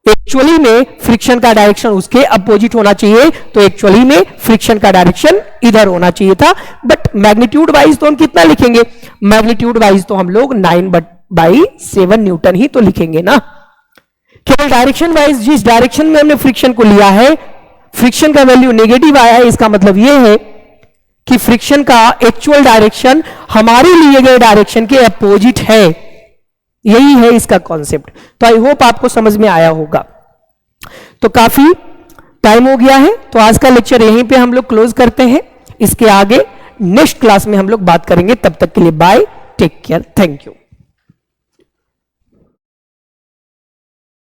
एक्चुअली में फ्रिक्शन का डायरेक्शन उसके अपोजिट होना चाहिए, तो एक्चुअली में फ्रिक्शन का डायरेक्शन इधर होना चाहिए था। बट मैग्नीट्यूड वाइज तो हम कितना लिखेंगे, मैग्नीट्यूड वाइज तो हम लोग 9/7 न्यूटन ही तो लिखेंगे ना। केवल डायरेक्शन वाइज जिस डायरेक्शन में हमने फ्रिक्शन को लिया है, फ्रिक्शन का वैल्यू नेगेटिव आया है, इसका मतलब यह है कि फ्रिक्शन का एक्चुअल डायरेक्शन हमारे लिए गए डायरेक्शन के अपोजिट है। यही है इसका कॉन्सेप्ट। तो आई होप आपको समझ में आया होगा। तो काफी टाइम हो गया है, तो आज का लेक्चर यहीं पे हम लोग क्लोज करते हैं। इसके आगे नेक्स्ट क्लास में हम लोग बात करेंगे। तब तक के लिए bye, take care, thank you.